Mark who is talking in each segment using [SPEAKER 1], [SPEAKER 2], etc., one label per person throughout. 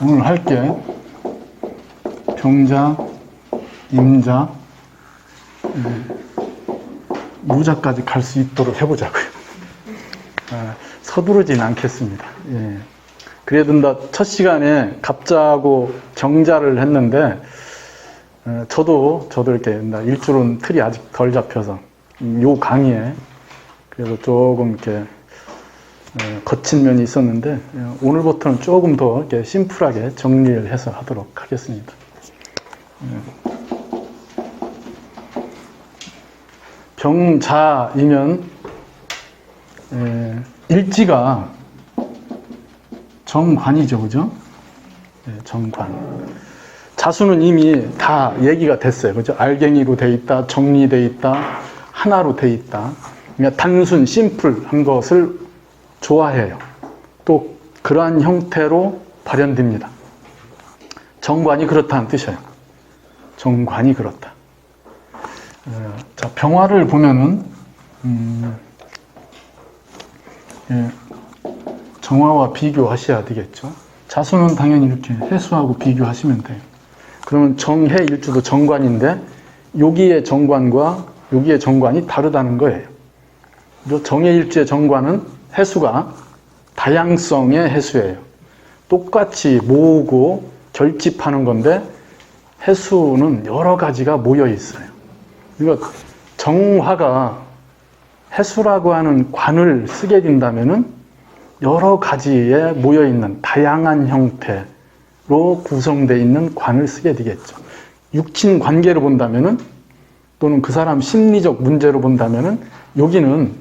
[SPEAKER 1] 오늘 할게 병자, 임자, 유자까지 갈 수 있도록 해보자고요. 서두르진 않겠습니다. 예. 그래도 첫 시간에 갑자고 경자를 했는데 저도 이렇게 일주일은 틀이 아직 덜 잡혀서 요 강의에 그래서 조금 이렇게 거친 면이 있었는데 오늘부터는 조금 더 이렇게 심플하게 정리를 해서 하도록 하겠습니다. 병자이면 일지가 정관이죠, 그죠? 정관. 자수는 이미 다 얘기가 됐어요, 그죠? 알갱이로 돼 있다, 정리돼 있다, 하나로 돼 있다. 그러니까 단순, 심플한 것을 좋아해요. 또 그러한 형태로 발현됩니다. 정관이 그렇다는 뜻이에요. 정관이 그렇다. 자, 병화를 보면은 정화와 비교하셔야 되겠죠. 자수는 당연히 이렇게 해수하고 비교하시면 돼요. 그러면 정해 일주도 정관인데 여기의 정관과 여기의 정관이 다르다는 거예요. 정해 일주의 정관은 해수가 다양성의 해수예요. 똑같이 모으고 결집하는 건데 해수는 여러 가지가 모여 있어요. 그러니까 정화가 해수라고 하는 관을 쓰게 된다면은 여러 가지에 모여 있는 다양한 형태로 구성되어 있는 관을 쓰게 되겠죠. 육친 관계로 본다면은 또는 그 사람 심리적 문제로 본다면은 여기는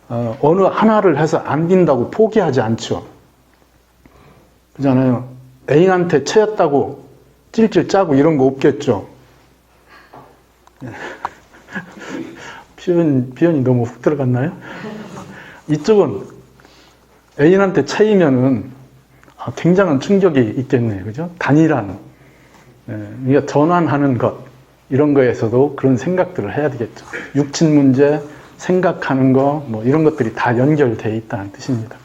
[SPEAKER 1] 어느 하나를 해서 안 된다고 포기하지 않죠. 그잖아요. 애인한테 채였다고 찔찔 짜고 이런 거 없겠죠. 표현이 너무 훅 들어갔나요? 이쪽은 애인한테 채이면은 굉장한 충격이 있겠네요. 그죠? 단일한, 그러니까 전환하는 것, 이런 거에서도 그런 생각들을 해야 되겠죠. 육친 문제, 생각하는 거, 뭐 이런 것들이 다 연결되어 있다는 뜻입니다.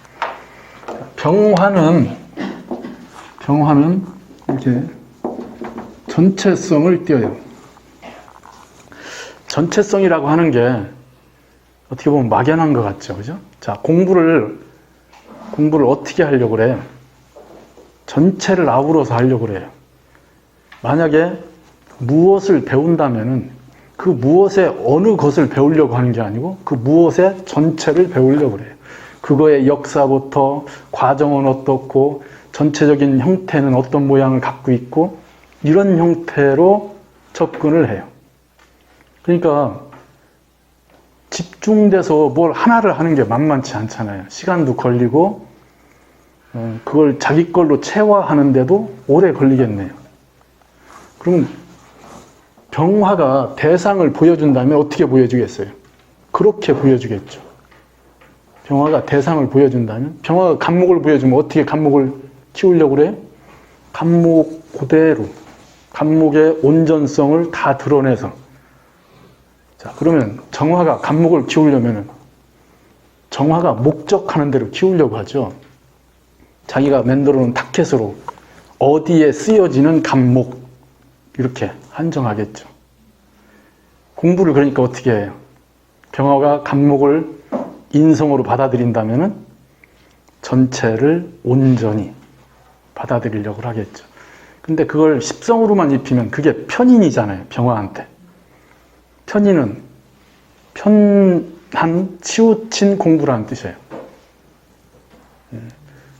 [SPEAKER 1] 병화는 이렇게 전체성을 띄어요. 전체성이라고 하는 게 어떻게 보면 막연한 것 같죠, 그죠? 자, 공부를 어떻게 하려고 그래요? 전체를 아우러서 하려고 그래요. 만약에 무엇을 배운다면은 그 무엇의 어느 것을 배우려고 하는 게 아니고 그 무엇의 전체를 배우려고 그래요. 그거의 역사부터 과정은 어떻고 전체적인 형태는 어떤 모양을 갖고 있고 이런 형태로 접근을 해요. 그러니까 집중돼서 뭘 하나를 하는 게 만만치 않잖아요. 시간도 걸리고 그걸 자기 걸로 체화하는데도 오래 걸리겠네요. 그럼 병화가 대상을 보여준다면 어떻게 보여주겠어요? 그렇게 보여주겠죠. 병화가 대상을 보여준다면 병화가 간목을 보여주면 어떻게 간목을 키우려고 그래요? 간목 그대로 간목의 온전성을 다 드러내서 자, 그러면 정화가 간목을 키우려면 정화가 목적하는 대로 키우려고 하죠. 자기가 만들어 놓은 타켓으로 어디에 쓰여지는 간목 이렇게 한정하겠죠. 공부를 그러니까 어떻게 해요? 병화가 간목을 인성으로 받아들인다면 전체를 온전히 받아들이려고 하겠죠. 근데 그걸 십성으로만 입히면 그게 편인이잖아요. 병화한테. 편인은 편한 치우친 공부라는 뜻이에요.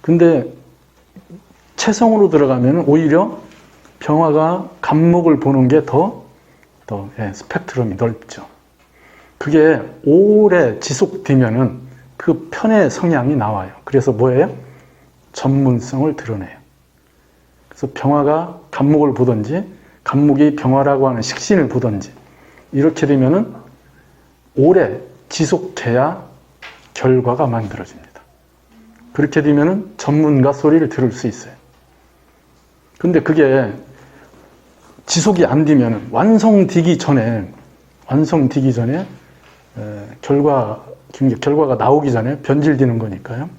[SPEAKER 1] 근데 체성으로 들어가면 오히려 병화가 간목을 보는 게 더 스펙트럼이 넓죠. 그게 오래 지속되면은 그 편의 성향이 나와요. 그래서 뭐예요? 전문성을 드러내요. 그래서 병화가 간목을 보든지 간목이 병화라고 하는 식신을 보든지 이렇게 되면은 오래 지속해야 결과가 만들어집니다. 그렇게 되면은 전문가 소리를 들을 수 있어요. 근데 그게 지속이 안 되면 완성되기 전에 결과가 나오기 전에 변질되는 거니까요.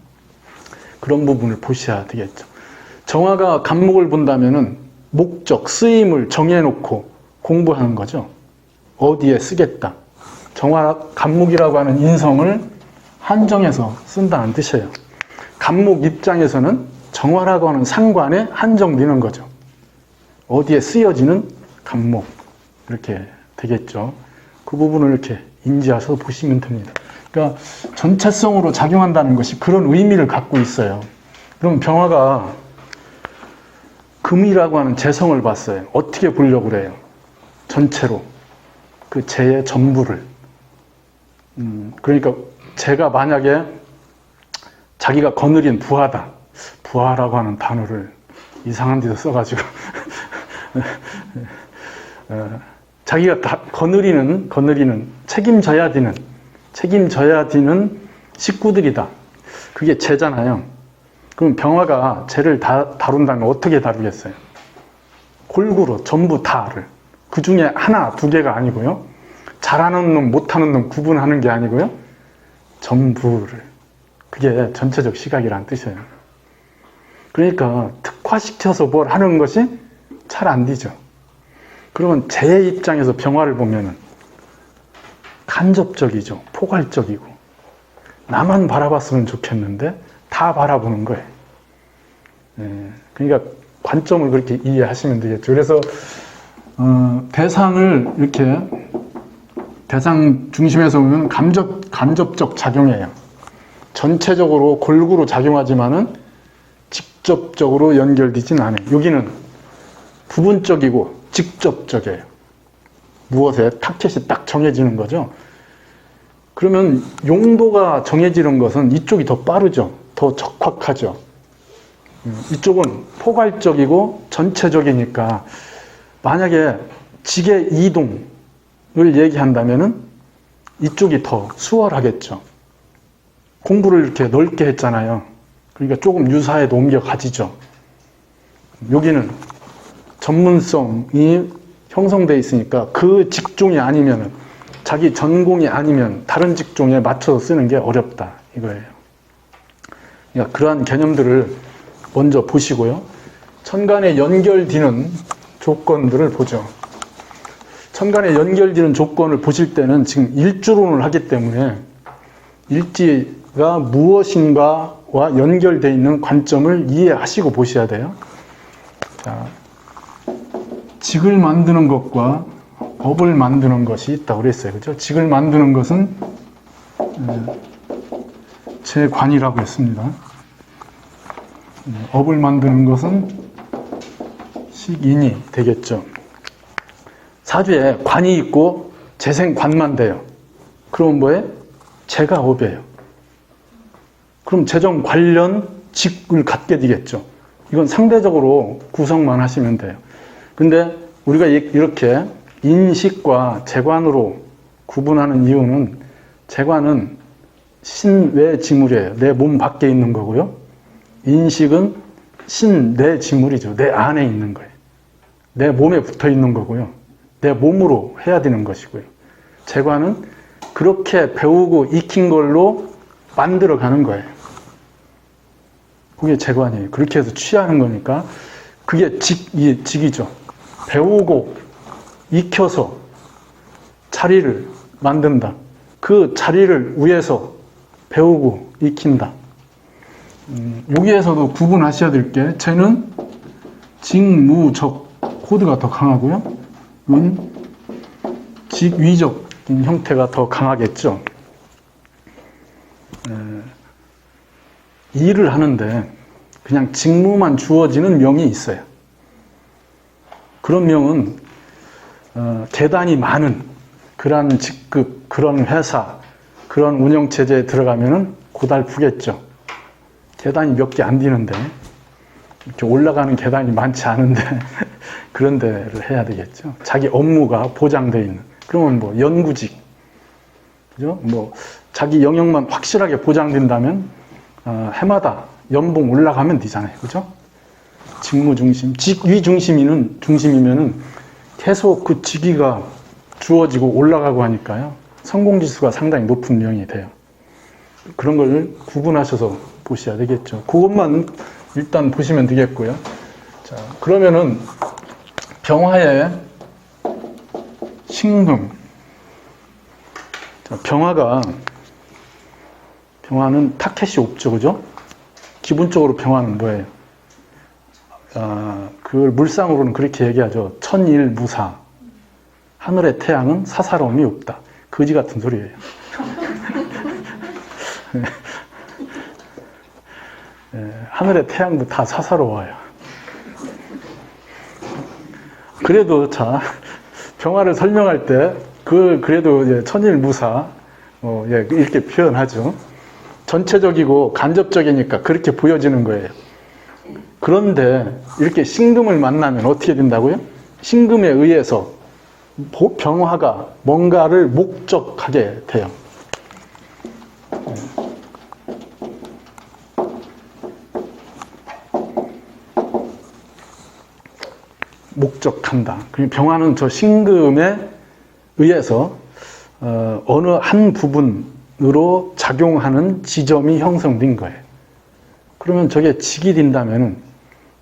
[SPEAKER 1] 그런 부분을 보셔야 되겠죠. 정화가 간목을 본다면은 목적, 쓰임을 정해놓고 공부하는 거죠. 어디에 쓰겠다. 정화 간목이라고 하는 인성을 한정해서 쓴다는 뜻이에요. 간목 입장에서는 정화라고 하는 상관에 한정되는 거죠. 어디에 쓰여지는 간목 이렇게 되겠죠. 그 부분을 이렇게 인지하셔서 보시면 됩니다. 그러니까 전체성으로 작용한다는 것이 그런 의미를 갖고 있어요. 그럼 병화가 금이라고 하는 재성을 봤어요. 어떻게 보려고 그래요? 전체로. 그 재의 전부를. 그러니까 재가 만약에 자기가 거느린 부하다. 부하라고 하는 단어를 이상한 데서 써가지고 자기가 다 거느리는 책임져야 되는 식구들이다. 그게 재잖아요. 그럼 병화가 재를 다룬다면 어떻게 다루겠어요? 골고루 전부 다를. 그 중에 하나, 두 개가 아니고요. 잘하는 놈, 못하는 놈 구분하는 게 아니고요. 전부를. 그게 전체적 시각이라는 뜻이에요. 그러니까 특화시켜서 뭘 하는 것이 잘 안 되죠. 그러면 제 입장에서 병화를 보면은 간접적이죠. 포괄적이고. 나만 바라봤으면 좋겠는데 다 바라보는 거예요. 그러니까 관점을 그렇게 이해하시면 되겠죠. 그래서 대상을 이렇게 대상 중심에서 보면 간접적 작용이에요. 전체적으로 골고루 작용하지만은 직접적으로 연결되진 않아요. 여기는 부분적이고 직접적이에요. 무엇에 타켓이 딱 정해지는 거죠. 그러면 용도가 정해지는 것은 이쪽이 더 빠르죠. 더 적확하죠. 이쪽은 포괄적이고 전체적이니까 만약에 지계 이동을 얘기한다면은 이쪽이 더 수월하겠죠. 공부를 이렇게 넓게 했잖아요. 그러니까 조금 유사에도 옮겨 가지죠. 여기는 전문성이 형성되어 있으니까 그 직종이 아니면은 자기 전공이 아니면 다른 직종에 맞춰서 쓰는 게 어렵다 이거예요. 그러니까 그러한 개념들을 먼저 보시고요. 천간에 연결되는 조건들을 보죠. 천간에 연결되는 조건을 보실 때는 지금 일주론을 하기 때문에 일지가 무엇인가와 연결되어 있는 관점을 이해하시고 보셔야 돼요. 자, 직을 만드는 것과 업을 만드는 것이 있다고 그랬어요. 그죠? 직을 만드는 것은 재관이라고 했습니다. 업을 만드는 것은 식인이 되겠죠. 사주에 관이 있고 재생관만 돼요. 그럼 뭐예요? 재가 업이에요. 그럼 재정 관련 직을 갖게 되겠죠. 이건 상대적으로 구성만 하시면 돼요. 근데 우리가 이렇게 인식과 재관으로 구분하는 이유는 재관은 신외 지물이에요. 내 몸 밖에 있는 거고요. 인식은 신내 지물이죠. 내 안에 있는 거예요. 내 몸에 붙어 있는 거고요. 내 몸으로 해야 되는 것이고요. 재관은 그렇게 배우고 익힌 걸로 만들어 가는 거예요. 그게 재관이에요. 그렇게 해서 취하는 거니까 그게 직이죠. 배우고 익혀서 자리를 만든다. 그 자리를 위해서 배우고 익힌다. 여기에서도 구분하셔야 될 게 쟤는 직무적 코드가 더 강하고요. 직위적인 형태가 더 강하겠죠. 일을 하는데 그냥 직무만 주어지는 명이 있어요. 그런 명은 계단이 많은 그런 직급, 그런 회사, 그런 운영체제에 들어가면은 고달프겠죠. 계단이 몇 개 안 되는데 이렇게 올라가는 계단이 많지 않은데 그런 데를 해야 되겠죠. 자기 업무가 보장되어 있는. 그러면 뭐 연구직, 그죠? 뭐 자기 영역만 확실하게 보장된다면 해마다 연봉 올라가면 되잖아요, 그죠? 직무 중심, 직위 중심이면은 계속 그 직위가 주어지고 올라가고 하니까요. 성공지수가 상당히 높은 명이 돼요. 그런 걸 구분하셔서 보셔야 되겠죠. 그것만 일단 보시면 되겠고요. 자, 그러면은 병화의 신금. 자, 병화는 타켓이 없죠, 그죠? 기본적으로 병화는 뭐예요? 그걸 물상으로는 그렇게 얘기하죠. 천일무사. 하늘의 태양은 사사로움이 없다. 거지 같은 소리예요. 하늘의 태양도 다 사사로워요. 그래도 자, 병화를 설명할 때 그래도 이제 천일무사 이렇게 표현하죠. 전체적이고 간접적이니까 그렇게 보여지는 거예요. 그런데 이렇게 신금을 만나면 어떻게 된다고요? 신금에 의해서 병화가 뭔가를 목적하게 돼요. 목적한다. 병화는 저 신금에 의해서 어느 한 부분으로 작용하는 지점이 형성된 거예요. 그러면 저게 직이 된다면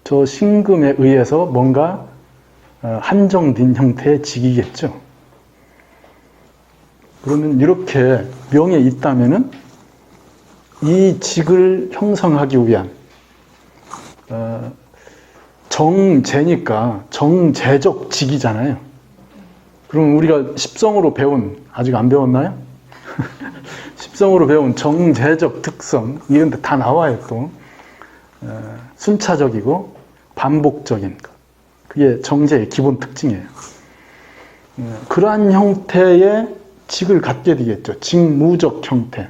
[SPEAKER 1] 저 신금에 의해서 뭔가 한정된 형태의 직이겠죠. 그러면 이렇게 명에 있다면 이 직을 형성하기 위한 정제니까 정제적 직이잖아요. 그럼 우리가 십성으로 아직 안 배웠나요? 십성으로 배운 정제적 특성 이런 데 다 나와요. 또 순차적이고 반복적인 것. 그게 정제의 기본 특징이에요. 그러한 형태의 직을 갖게 되겠죠. 직무적 형태.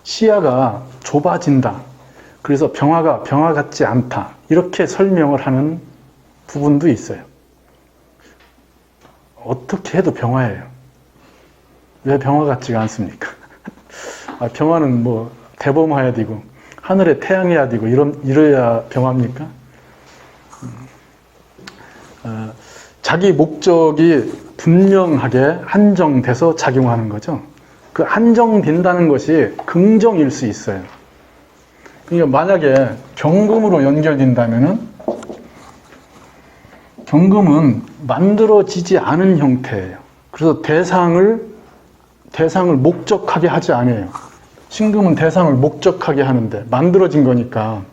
[SPEAKER 1] 시야가 좁아진다. 그래서 병화가 병화 같지 않다. 이렇게 설명을 하는 부분도 있어요. 어떻게 해도 병화예요. 왜 병화 같지가 않습니까? 병화는 뭐 대범해야 되고 하늘에 태양해야 되고 이래야 병화입니까? 자기 목적이 분명하게 한정돼서 작용하는 거죠. 그 한정된다는 것이 긍정일 수 있어요. 그러니까 만약에 경금으로 연결된다면은 경금은 만들어지지 않은 형태예요. 그래서 대상을 목적하게 하지 않아요. 신금은 대상을 목적하게 하는데 만들어진 거니까.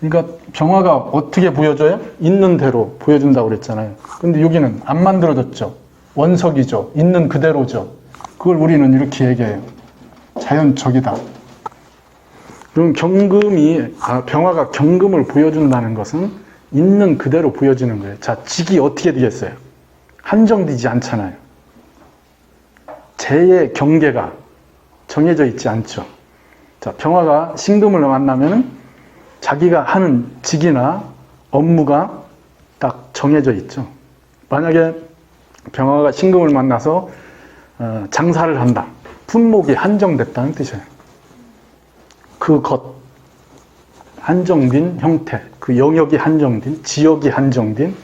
[SPEAKER 1] 그러니까 병화가 어떻게 보여줘요? 있는 대로 보여준다고 그랬잖아요. 근데 여기는 안 만들어졌죠. 원석이죠. 있는 그대로죠. 그걸 우리는 이렇게 얘기해요. 자연적이다. 그럼 병화가 경금을 보여준다는 것은 있는 그대로 보여지는 거예요. 자, 직이 어떻게 되겠어요? 한정되지 않잖아요. 재의 경계가 정해져 있지 않죠. 자, 병화가 신금을 만나면 자기가 하는 직이나 업무가 딱 정해져 있죠. 만약에 병화가 신금을 만나서 장사를 한다. 품목이 한정됐다는 뜻이에요. 그 것, 한정된 형태, 그 영역이 한정된, 지역이 한정된,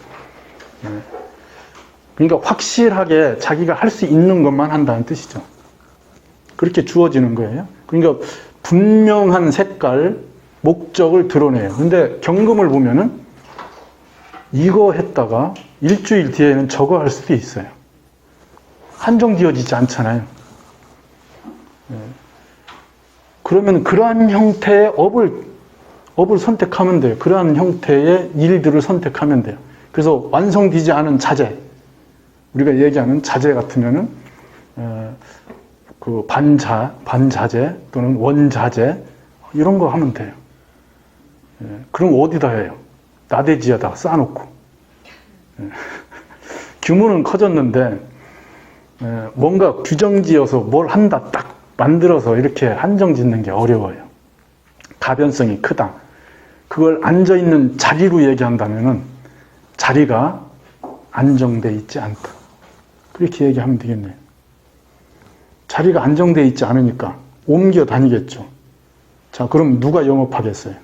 [SPEAKER 1] 그러니까 확실하게 자기가 할 수 있는 것만 한다는 뜻이죠. 그렇게 주어지는 거예요. 그러니까 분명한 색깔, 목적을 드러내요. 근데 경금을 보면은 이거 했다가 일주일 뒤에는 저거 할 수도 있어요. 한정되어지지 않잖아요. 그러면 그러한 형태의 업을 선택하면 돼요. 그러한 형태의 일들을 선택하면 돼요. 그래서 완성되지 않은 자재, 우리가 얘기하는 자재 같으면은 그 반자재 또는 원자재 이런 거 하면 돼요. 그럼 어디다 해요? 나대지에다가 쌓아놓고. 규모는 커졌는데 뭔가 규정지어서 뭘 한다 딱 만들어서 이렇게 한정 짓는 게 어려워요. 가변성이 크다. 그걸 앉아있는 자리로 얘기한다면은 자리가 안정돼 있지 않다. 그렇게 얘기하면 되겠네요. 자리가 안정돼 있지 않으니까 옮겨 다니겠죠. 자, 그럼 누가 영업하겠어요?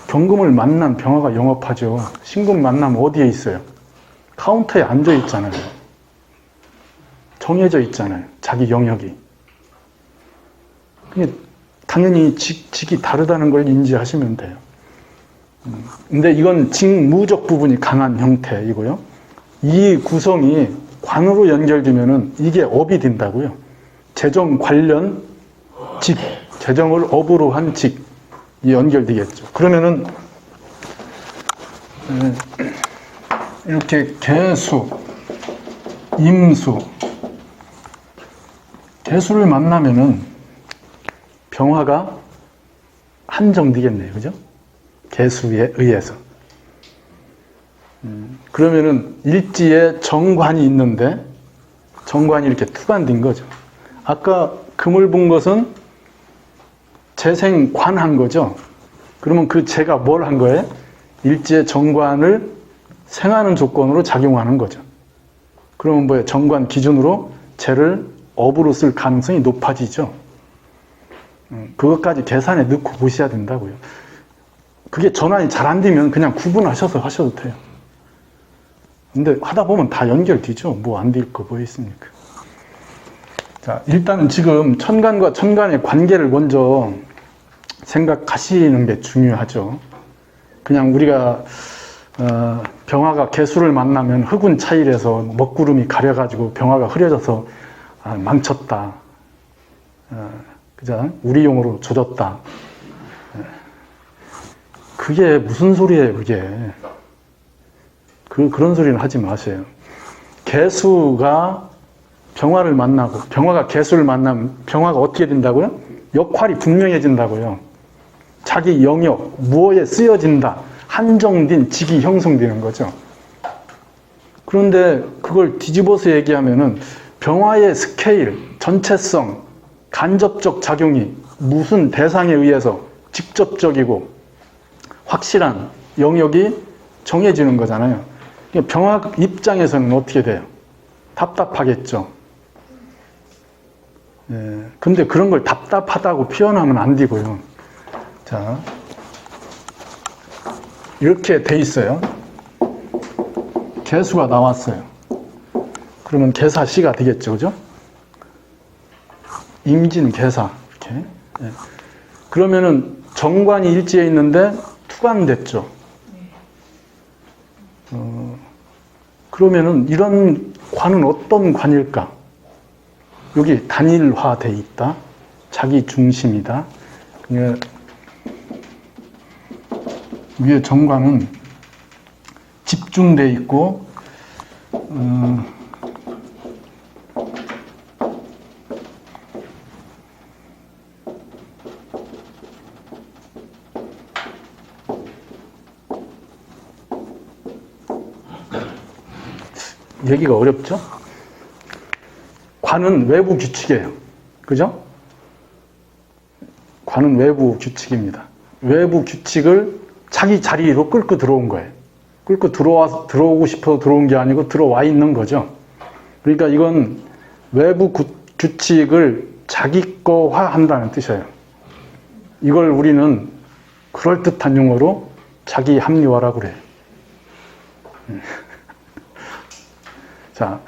[SPEAKER 1] 경금을 만난 병화가 영업하죠. 신금 만나면 어디에 있어요? 카운터에 앉아 있잖아요. 정해져 있잖아요. 자기 영역이. 당연히 직이 다르다는 걸 인지하시면 돼요. 근데 이건 직무적 부분이 강한 형태이고요. 이 구성이 관으로 연결되면은 이게 업이 된다고요. 재정 관련 직, 재정을 업으로 한 직이 연결되겠죠. 그러면은 이렇게 개수, 임수, 개수를 만나면은 병화가 한정되겠네요. 그죠? 개수에 의해서. 그러면은 일지에 정관이 있는데 정관이 이렇게 투관된 거죠. 아까 금을 본 것은 재생관한 거죠. 그러면 그 재가 뭘 한 거예요? 일지에 정관을 생하는 조건으로 작용하는 거죠. 그러면 뭐예요? 정관 기준으로 재를 업으로 쓸 가능성이 높아지죠. 그것까지 계산에 넣고 보셔야 된다고요. 그게 전환이 잘 안 되면 그냥 구분하셔서 하셔도 돼요. 근데 하다 보면 다 연결되죠. 뭐 안 될 거 뭐 있습니까? 자, 일단은 지금 천간과 천간의 관계를 먼저 생각하시는 게 중요하죠. 그냥 우리가 병화가 개수를 만나면 흑운 차일에서 먹구름이 가려가지고 병화가 흐려져서 망쳤다. 그죠? 우리 용으로 조졌다. 그게 무슨 소리예요, 그게. 그런 소리는 하지 마세요. 개수가 병화를 만나고, 병화가 개수를 만나면 병화가 어떻게 된다고요? 역할이 분명해진다고요. 자기 영역, 무엇에 쓰여진다. 한정된 직이 형성되는 거죠. 그런데 그걸 뒤집어서 얘기하면은 병화의 스케일, 전체성, 간접적 작용이 무슨 대상에 의해서 직접적이고 확실한 영역이 정해지는 거잖아요. 병화 입장에서는 어떻게 돼요? 답답하겠죠. 근데 그런 걸 답답하다고 표현하면 안 되고요. 자, 이렇게 돼 있어요. 개수가 나왔어요. 그러면 개사시가 되겠죠, 그죠? 임진 개사 이렇게. 그러면은 정관이 일지에 있는데 투관됐죠. 그러면은 이런 관은 어떤 관일까? 여기 단일화돼 있다. 자기 중심이다. 위에 정관은 집중돼 있고 얘기가 어렵죠? 관은 외부 규칙이에요. 그죠? 관은 외부 규칙입니다. 외부 규칙을 자기 자리로 끌고 들어온 거예요. 끌고 들어오고 싶어서 들어온 게 아니고 들어와 있는 거죠. 그러니까 이건 외부 규칙을 자기 거화 한다는 뜻이에요. 이걸 우리는 그럴듯한 용어로 자기 합리화라고 그래요. 자,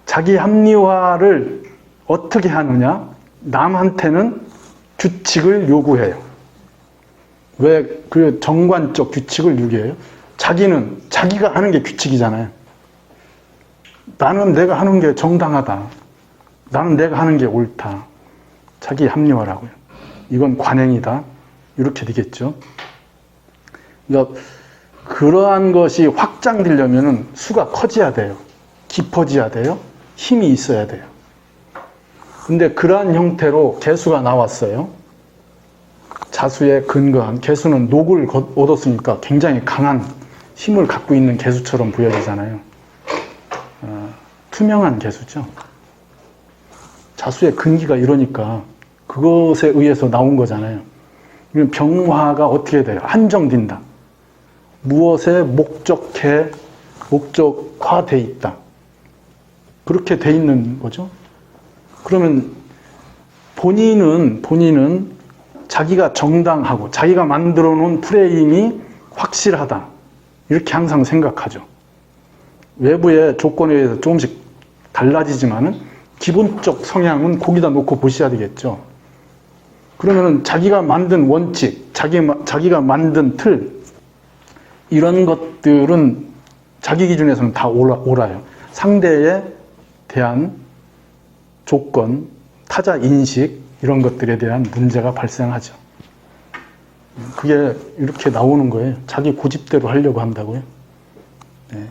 [SPEAKER 1] 자기 합리화를 어떻게 하느냐? 남한테는 규칙을 요구해요. 왜 그 정관적 규칙을 요구해요? 자기는 자기가 하는 게 규칙이잖아요. 나는 내가 하는 게 정당하다. 나는 내가 하는 게 옳다. 자기 합리화라고요. 이건 관행이다. 이렇게 되겠죠. 그러니까 그러한 것이 확장되려면 수가 커져야 돼요. 깊어져야 돼요. 힘이 있어야 돼요. 근데 그러한 형태로 개수가 나왔어요. 자수에 근거한, 개수는 녹을 얻었으니까 굉장히 강한 힘을 갖고 있는 개수처럼 보여지잖아요. 투명한 개수죠. 자수의 근기가 이러니까 그것에 의해서 나온 거잖아요. 병화가 어떻게 돼요? 한정된다. 무엇에 목적화돼 있다. 그렇게 돼 있는 거죠. 그러면 본인은 자기가 정당하고 자기가 만들어 놓은 프레임이 확실하다. 이렇게 항상 생각하죠. 외부의 조건에 의해서 조금씩 달라지지만은 기본적 성향은 거기다 놓고 보셔야 되겠죠. 그러면은 자기가 만든 원칙, 자기가 만든 틀, 이런 것들은 자기 기준에서는 다 옳아요. 상대에 대한 조건, 타자 인식, 이런 것들에 대한 문제가 발생하죠. 그게 이렇게 나오는 거예요. 자기 고집대로 하려고 한다고요. 네.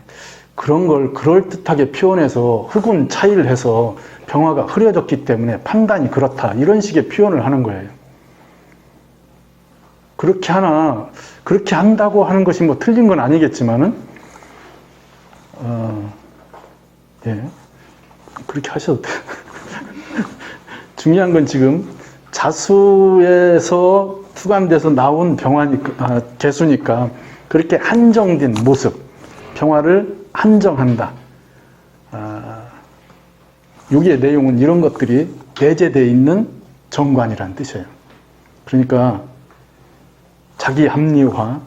[SPEAKER 1] 그런 걸 그럴듯하게 표현해서 흑운 차이를 해서 병화가 흐려졌기 때문에 판단이 그렇다. 이런 식의 표현을 하는 거예요. 그렇게 한다고 하는 것이 뭐 틀린 건 아니겠지만은, 예. 그렇게 하셔도 돼요. 중요한 건 지금 자수에서 투관돼서 나온 병화니까, 개수니까 그렇게 한정된 모습, 병화를 한정한다. 여기의 내용은 이런 것들이 내재되어 있는 정관이라는 뜻이에요. 그러니까 자기 합리화,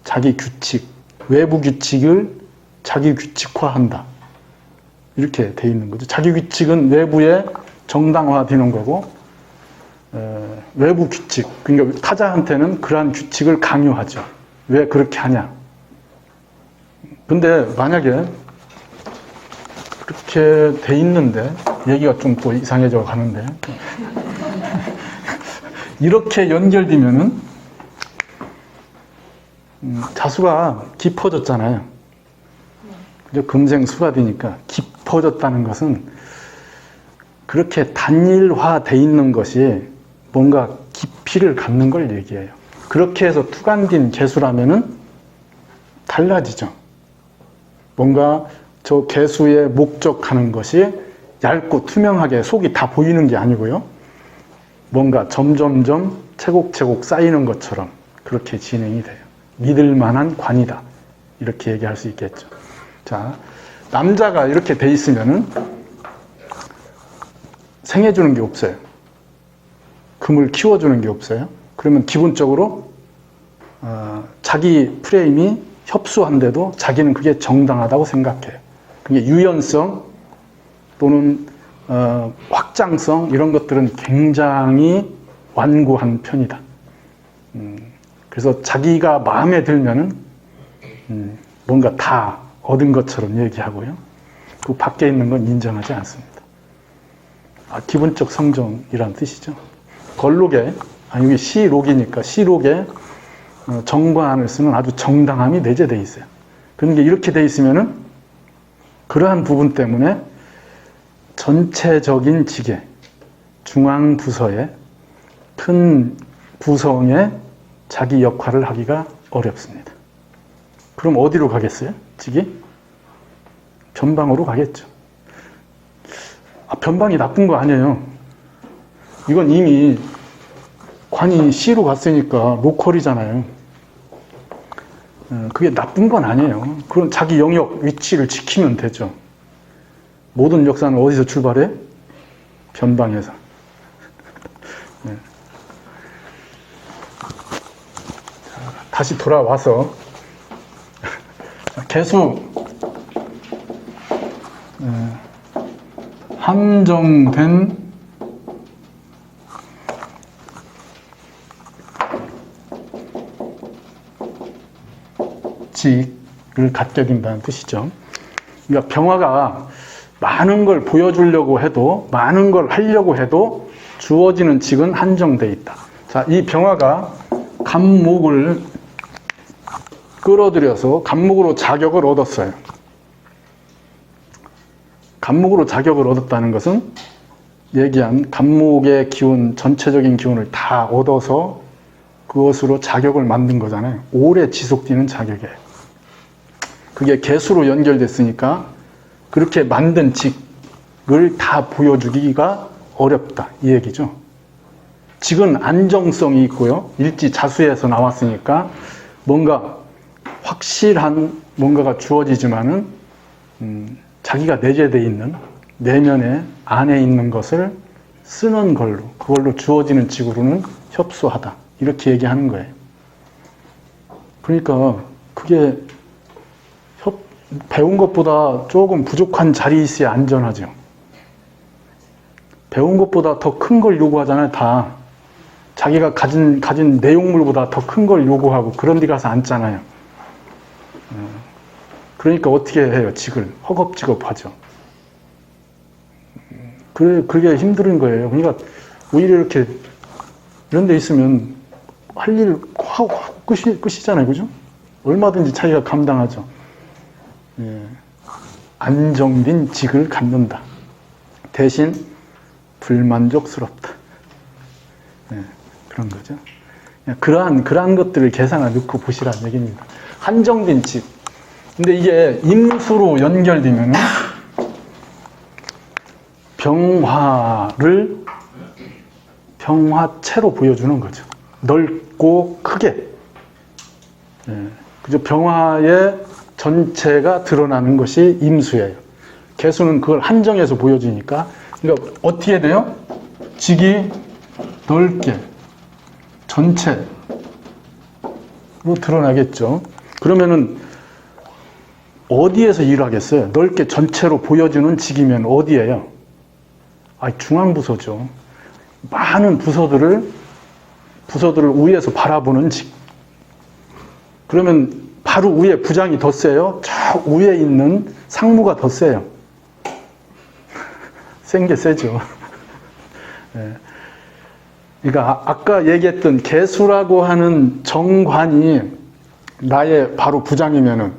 [SPEAKER 1] 자기 규칙, 외부 규칙을 자기 규칙화한다. 이렇게 되어 있는 거죠. 자기 규칙은 외부에 정당화되는 거고, 외부 규칙, 그러니까 타자한테는 그러한 규칙을 강요하죠. 왜 그렇게 하냐. 근데 만약에 그렇게 돼 있는데, 얘기가 좀 또 이상해져 가는데, 이렇게 연결되면은, 자수가 깊어졌잖아요. 금생수가 되니까 깊어졌다는 것은 그렇게 단일화돼 있는 것이 뭔가 깊이를 갖는 걸 얘기해요. 그렇게 해서 투간된 개수라면은 달라지죠. 뭔가 저 개수에 목적하는 것이 얇고 투명하게 속이 다 보이는 게 아니고요. 뭔가 점점점 차곡차곡 쌓이는 것처럼 그렇게 진행이 돼요. 믿을 만한 관이다. 이렇게 얘기할 수 있겠죠. 자, 남자가 이렇게 돼 있으면은 생해주는 게 없어요. 금을 키워주는 게 없어요. 그러면 기본적으로 자기 프레임이 협소한데도 자기는 그게 정당하다고 생각해요. 그게 유연성 또는 확장성 이런 것들은 굉장히 완고한 편이다. 그래서 자기가 마음에 들면은 뭔가 다 얻은 것처럼 얘기하고요. 그 밖에 있는 건 인정하지 않습니다. 기본적 성정이란 뜻이죠. 걸록에, 여기 시록이니까 시록에 정관을 쓰는 아주 정당함이 내재되어 있어요. 그런 게 이렇게 되어 있으면은 그러한 부분 때문에 전체적인 지계, 중앙 부서에 큰 구성에 자기 역할을 하기가 어렵습니다. 그럼 어디로 가겠어요? 직이? 변방으로 가겠죠. 변방이 나쁜 거 아니에요. 이건 이미 관이 C로 갔으니까 로컬이잖아요. 그게 나쁜 건 아니에요. 그럼 자기 영역 위치를 지키면 되죠. 모든 역사는 어디서 출발해? 변방에서. 네. 다시 돌아와서 개수 한정된 직을 갖게 된다는 뜻이죠. 그러니까 병화가 많은 걸 보여주려고 해도 많은 걸 하려고 해도 주어지는 직은 한정되어 있다. 자, 이 병화가 간목을 끌어들여서 간목으로 자격을 얻었어요. 간목으로 자격을 얻었다는 것은 얘기한 간목의 기운, 전체적인 기운을 다 얻어서 그것으로 자격을 만든 거잖아요. 오래 지속되는 자격이에요. 그게 개수로 연결됐으니까 그렇게 만든 직을 다 보여주기가 어렵다. 이 얘기죠. 직은 안정성이 있고요. 일지 자수에서 나왔으니까 뭔가 확실한 뭔가가 주어지지만은 자기가 내재되어 있는 내면에 안에 있는 것을 쓰는 걸로 그걸로 주어지는 직으로는 협소하다. 이렇게 얘기하는 거예요. 그러니까 그게 배운 것보다 조금 부족한 자리에 있어야 안전하죠. 배운 것보다 더 큰 걸 요구하잖아요, 다. 자기가 가진 내용물보다 더 큰 걸 요구하고 그런 데 가서 앉잖아요. 그러니까 어떻게 해요? 직을 허겁지겁하죠. 그게 힘든 거예요. 그러니까 오히려 이렇게 이런 데 있으면 할 일 하고 끝이잖아요. 그죠? 얼마든지 자기가 감당하죠. 예. 안정된 직을 갖는다. 대신 불만족스럽다. 예. 그런 거죠. 그러한 것들을 계산을 넣고 보시라는 얘기입니다. 한정된 직. 근데 이게 임수로 연결되면 병화체로 보여주는 거죠. 넓고 크게. 예. 그죠? 병화의 전체가 드러나는 것이 임수예요. 개수는 그걸 한정해서 보여주니까. 그러니까 어떻게 돼요? 직이 넓게 전체로 드러나겠죠. 그러면은 어디에서 일을 하겠어요? 넓게 전체로 보여주는 직이면 어디예요? 중앙부서죠. 많은 부서들을 위에서 바라보는 직. 그러면 바로 위에 부장이 더 세요? 저 위에 있는 상무가 더 세요? 센 게 세죠. 네. 그러니까 아까 얘기했던 개수라고 하는 정관이 나의 바로 부장이면은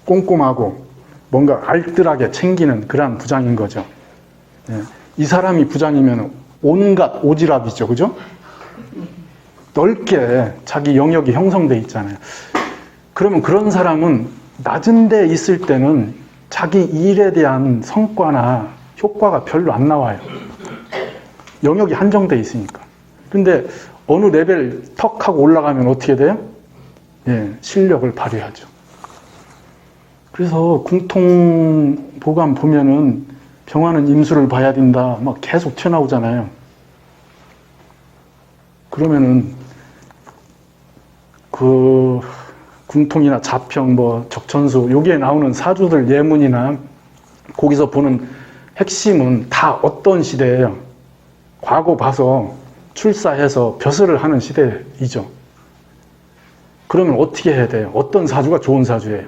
[SPEAKER 1] 꼼꼼하고 뭔가 알뜰하게 챙기는 그런 부장인 거죠. 네. 이 사람이 부장이면 온갖 오지랖이죠. 그죠? 넓게 자기 영역이 형성돼 있잖아요. 그러면 그런 사람은 낮은 데 있을 때는 자기 일에 대한 성과나 효과가 별로 안 나와요. 영역이 한정돼 있으니까. 근데 어느 레벨 턱 하고 올라가면 어떻게 돼요? 예, 실력을 발휘하죠. 그래서 궁통보감 보면은 병화는 임수를 봐야 된다 막 계속 튀어나오잖아요. 그러면은 그 궁통이나 자평, 적천수 여기에 나오는 사주들 예문이나 거기서 보는 핵심은 다 어떤 시대예요? 과거 봐서 출사해서 벼슬을 하는 시대이죠. 그러면 어떻게 해야 돼요? 어떤 사주가 좋은 사주예요?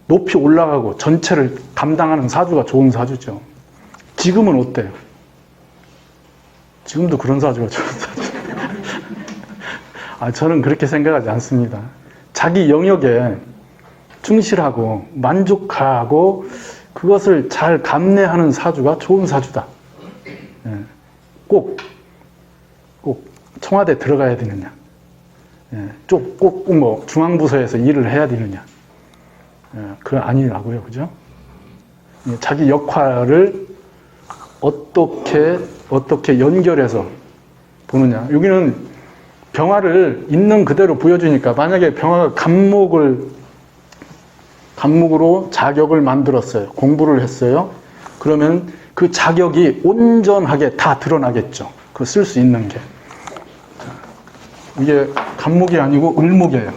[SPEAKER 1] 높이 올라가고 전체를 감당하는 사주가 좋은 사주죠. 지금은 어때요? 지금도 그런 사주가 좋은 사주. 저는 그렇게 생각하지 않습니다. 자기 영역에 충실하고 만족하고 그것을 잘 감내하는 사주가 좋은 사주다. 꼭 청와대 들어가야 되느냐? 꼭 중앙부서에서 일을 해야 되느냐? 그건 아니라고요, 그죠? 자기 역할을 어떻게 연결해서 보느냐? 여기는 병화를 있는 그대로 보여주니까 만약에 병화가 간목으로 자격을 만들었어요. 공부를 했어요. 그러면 그 자격이 온전하게 다 드러나겠죠. 그 쓸 수 있는 게. 이게 간목이 아니고 을목이에요.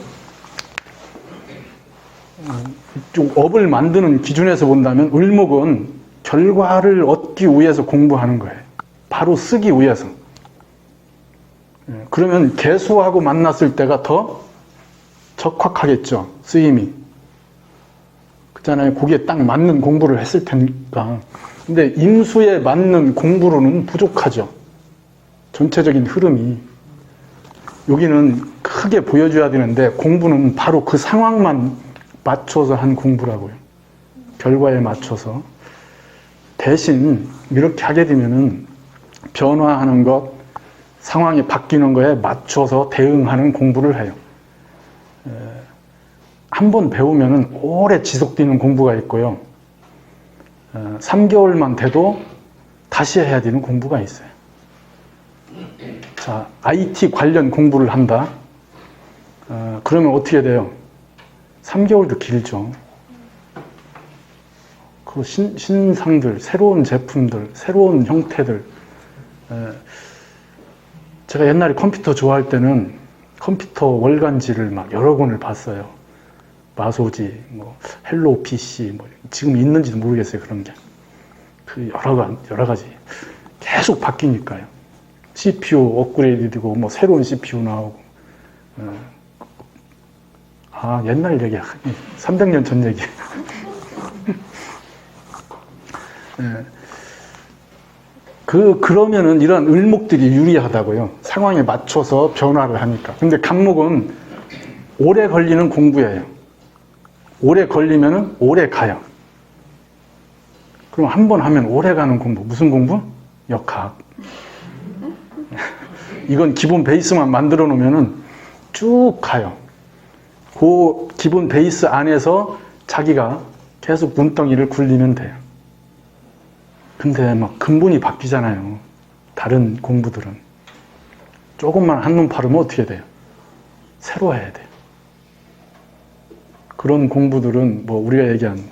[SPEAKER 1] 이쪽 업을 만드는 기준에서 본다면 을목은 결과를 얻기 위해서 공부하는 거예요. 바로 쓰기 위해서. 그러면 개수하고 만났을 때가 더 적확하겠죠. 쓰임이. 그렇잖아요. 거기에 딱 맞는 공부를 했을 테니까. 근데 임수에 맞는 공부로는 부족하죠. 전체적인 흐름이. 여기는 크게 보여줘야 되는데 공부는 바로 그 상황만 맞춰서 한 공부라고요. 결과에 맞춰서. 대신 이렇게 하게 되면은 변화하는 것, 상황이 바뀌는 거에 맞춰서 대응하는 공부를 해요. 한번 배우면은 오래 지속되는 공부가 있고요. 3개월만 돼도 다시 해야 되는 공부가 있어요. 자, IT 관련 공부를 한다. 그러면 어떻게 돼요? 3개월도 길죠. 그 신상들, 새로운 제품들, 새로운 형태들. 제가 옛날에 컴퓨터 좋아할 때는 컴퓨터 월간지를 막 여러 권을 봤어요. 마소지, 헬로 PC, 지금 있는지도 모르겠어요, 그런 게. 그 여러 가지. 계속 바뀌니까요. CPU 업그레이드 되고 뭐 새로운 CPU 나오고. 아, 옛날 얘기야. 300년 전 얘기. 예. 그러면은 이런 을목들이 유리하다고요. 상황에 맞춰서 변화를 하니까. 근데 간목은 오래 걸리는 공부예요. 오래 걸리면은 오래 가요. 그럼 한 번 하면 오래 가는 공부. 무슨 공부? 역학. 이건 기본 베이스만 만들어 놓으면은 쭉 가요. 그 기본 베이스 안에서 자기가 계속 눈덩이를 굴리면 돼요. 근데 막 근본이 바뀌잖아요. 다른 공부들은. 조금만 한눈 파르면 어떻게 돼요? 새로 해야 돼요. 그런 공부들은 뭐 우리가 얘기한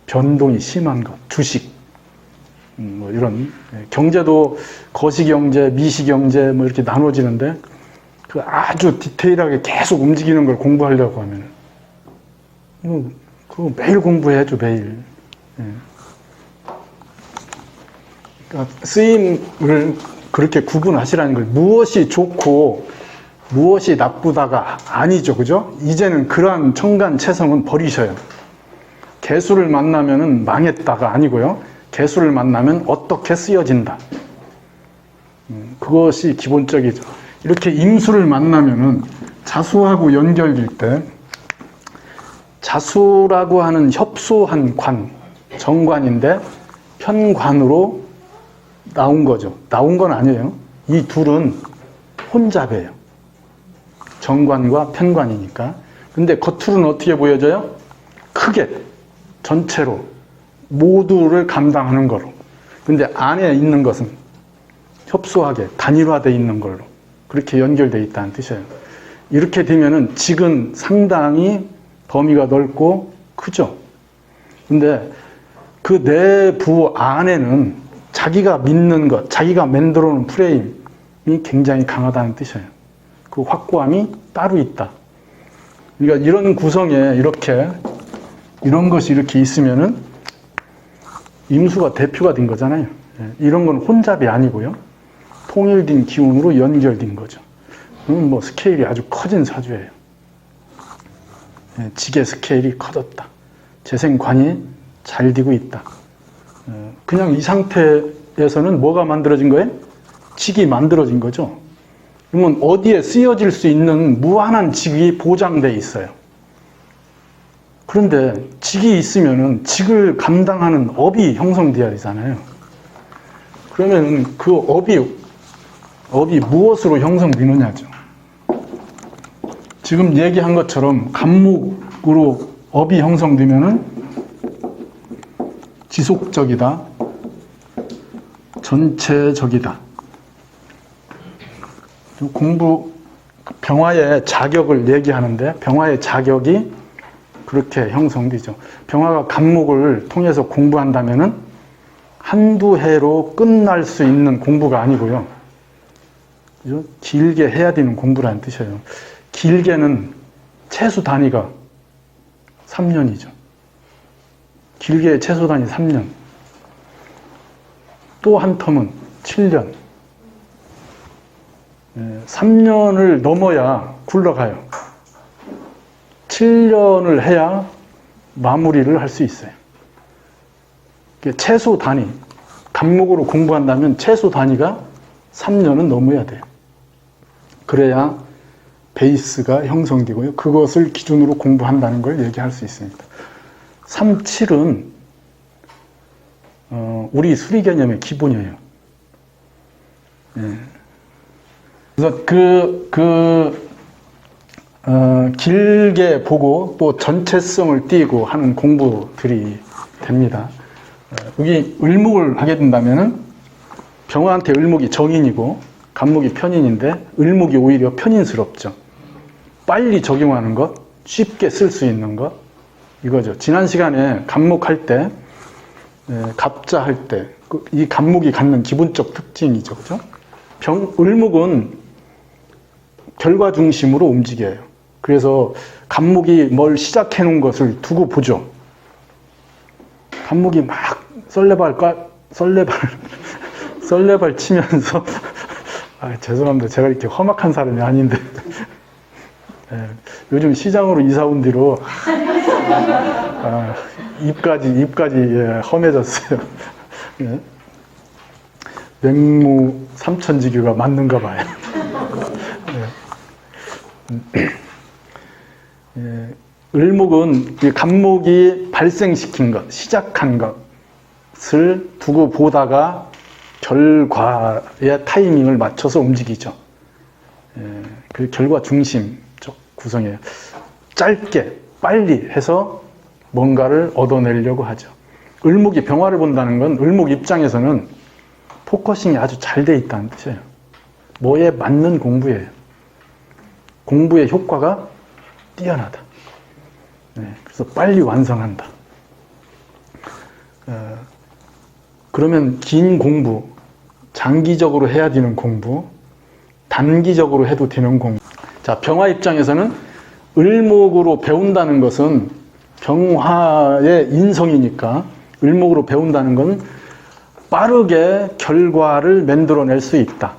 [SPEAKER 1] 변동이 심한 것, 주식, 뭐 이런 경제도 거시경제, 미시경제 뭐 이렇게 나눠지는데 그 아주 디테일하게 계속 움직이는 걸 공부하려고 하면 그거 매일 공부해야죠, 매일. 예. 그러니까 쓰임을 그렇게 구분하시라는 걸 무엇이 좋고 무엇이 나쁘다가 아니죠, 그죠? 이제는 그러한 청간채성은 버리셔요. 개수를 만나면은 망했다가 아니고요. 개수를 만나면 어떻게 쓰여진다. 그것이 기본적이죠. 이렇게 임수를 만나면은 자수하고 연결될 때 자수라고 하는 협소한 관, 정관인데 편관으로 나온 거죠. 나온 건 아니에요. 이 둘은 혼잡이에요. 정관과 편관이니까. 근데 겉으로는 어떻게 보여져요? 크게, 전체로, 모두를 감당하는 거로. 근데 안에 있는 것은 협소하게, 단일화되어 있는 걸로. 그렇게 연결되어 있다는 뜻이에요. 이렇게 되면은 직은 상당히 범위가 넓고 크죠. 근데 그 내부 안에는 자기가 믿는 것, 자기가 만들어 놓은 프레임이 굉장히 강하다는 뜻이에요. 그 확고함이 따로 있다. 그러니까 이런 구성에 이런 것이 이렇게 있으면은 임수가 대표가 된 거잖아요. 이런 건 혼잡이 아니고요. 통일된 기운으로 연결된 거죠. 그러면 뭐 스케일이 아주 커진 사주예요. 직의 스케일이 커졌다. 재생관이 잘 되고 있다. 그냥 이 상태에서는 뭐가 만들어진 거예요? 직이 만들어진 거죠. 그러면 어디에 쓰여질 수 있는 무한한 직이 보장되어 있어요. 그런데 직이 있으면은 직을 감당하는 업이 형성되어야 되잖아요. 그러면 그 업이 무엇으로 형성되느냐죠. 지금 얘기한 것처럼 간목으로 업이 형성되면은 지속적이다, 전체적이다. 병화의 자격을 얘기하는데 병화의 자격이 그렇게 형성되죠. 병화가 간목을 통해서 공부한다면은 한두 해로 끝날 수 있는 공부가 아니고요. 그죠? 길게 해야 되는 공부라는 뜻이에요. 길게는 최소 단위가 3년이죠. 길게 최소 단위 3년. 또 한 텀은 7년. 3년을 넘어야 굴러가요. 7년을 해야 마무리를 할 수 있어요. 최소 단위, 간목으로 공부한다면 최소 단위가 3년은 넘어야 돼요. 그래야 베이스가 형성되고요. 그것을 기준으로 공부한다는 걸 얘기할 수 있습니다. 3, 7은 우리 수리 개념의 기본이에요. 그래서 길게 보고 또 전체성을 띠고 하는 공부들이 됩니다. 여기 을목을 하게 된다면은 병화한테 을목이 정인이고 간목이 편인인데 을목이 오히려 편인스럽죠. 빨리 적용하는 것, 쉽게 쓸 수 있는 것, 이거죠. 지난 시간에 간목할 때, 갑자할 때, 이 간목이 갖는 기본적 특징이죠. 그죠? 을목은 결과 중심으로 움직여요. 그래서 간목이 뭘 시작해 놓은 것을 두고 보죠. 간목이 막 썰레발 썰레발 치면서 죄송합니다. 제가 이렇게 험악한 사람이 아닌데 예, 요즘 시장으로 이사 온 뒤로 입까지 예, 험해졌어요. 예. 맹무 삼천지교가 맞는가 봐요. 예. 예. 을목은 간목이 발생시킨 것, 시작한 것을 두고 보다가 결과의 타이밍을 맞춰서 움직이죠. 예. 그 결과 중심적 구성이에요. 짧게 빨리 해서 뭔가를 얻어내려고 하죠. 을목이 병화를 본다는 건 을목 입장에서는 포커싱이 아주 잘 돼 있다는 뜻이에요. 뭐에 맞는 공부예요. 공부의 효과가 뛰어나다. 네, 그래서 빨리 완성한다. 그러면 긴 공부, 장기적으로 해야 되는 공부, 단기적으로 해도 되는 공부. 자, 병화 입장에서는 을목으로 배운다는 것은 병화의 인성이니까 을목으로 배운다는 것은 빠르게 결과를 만들어낼 수 있다.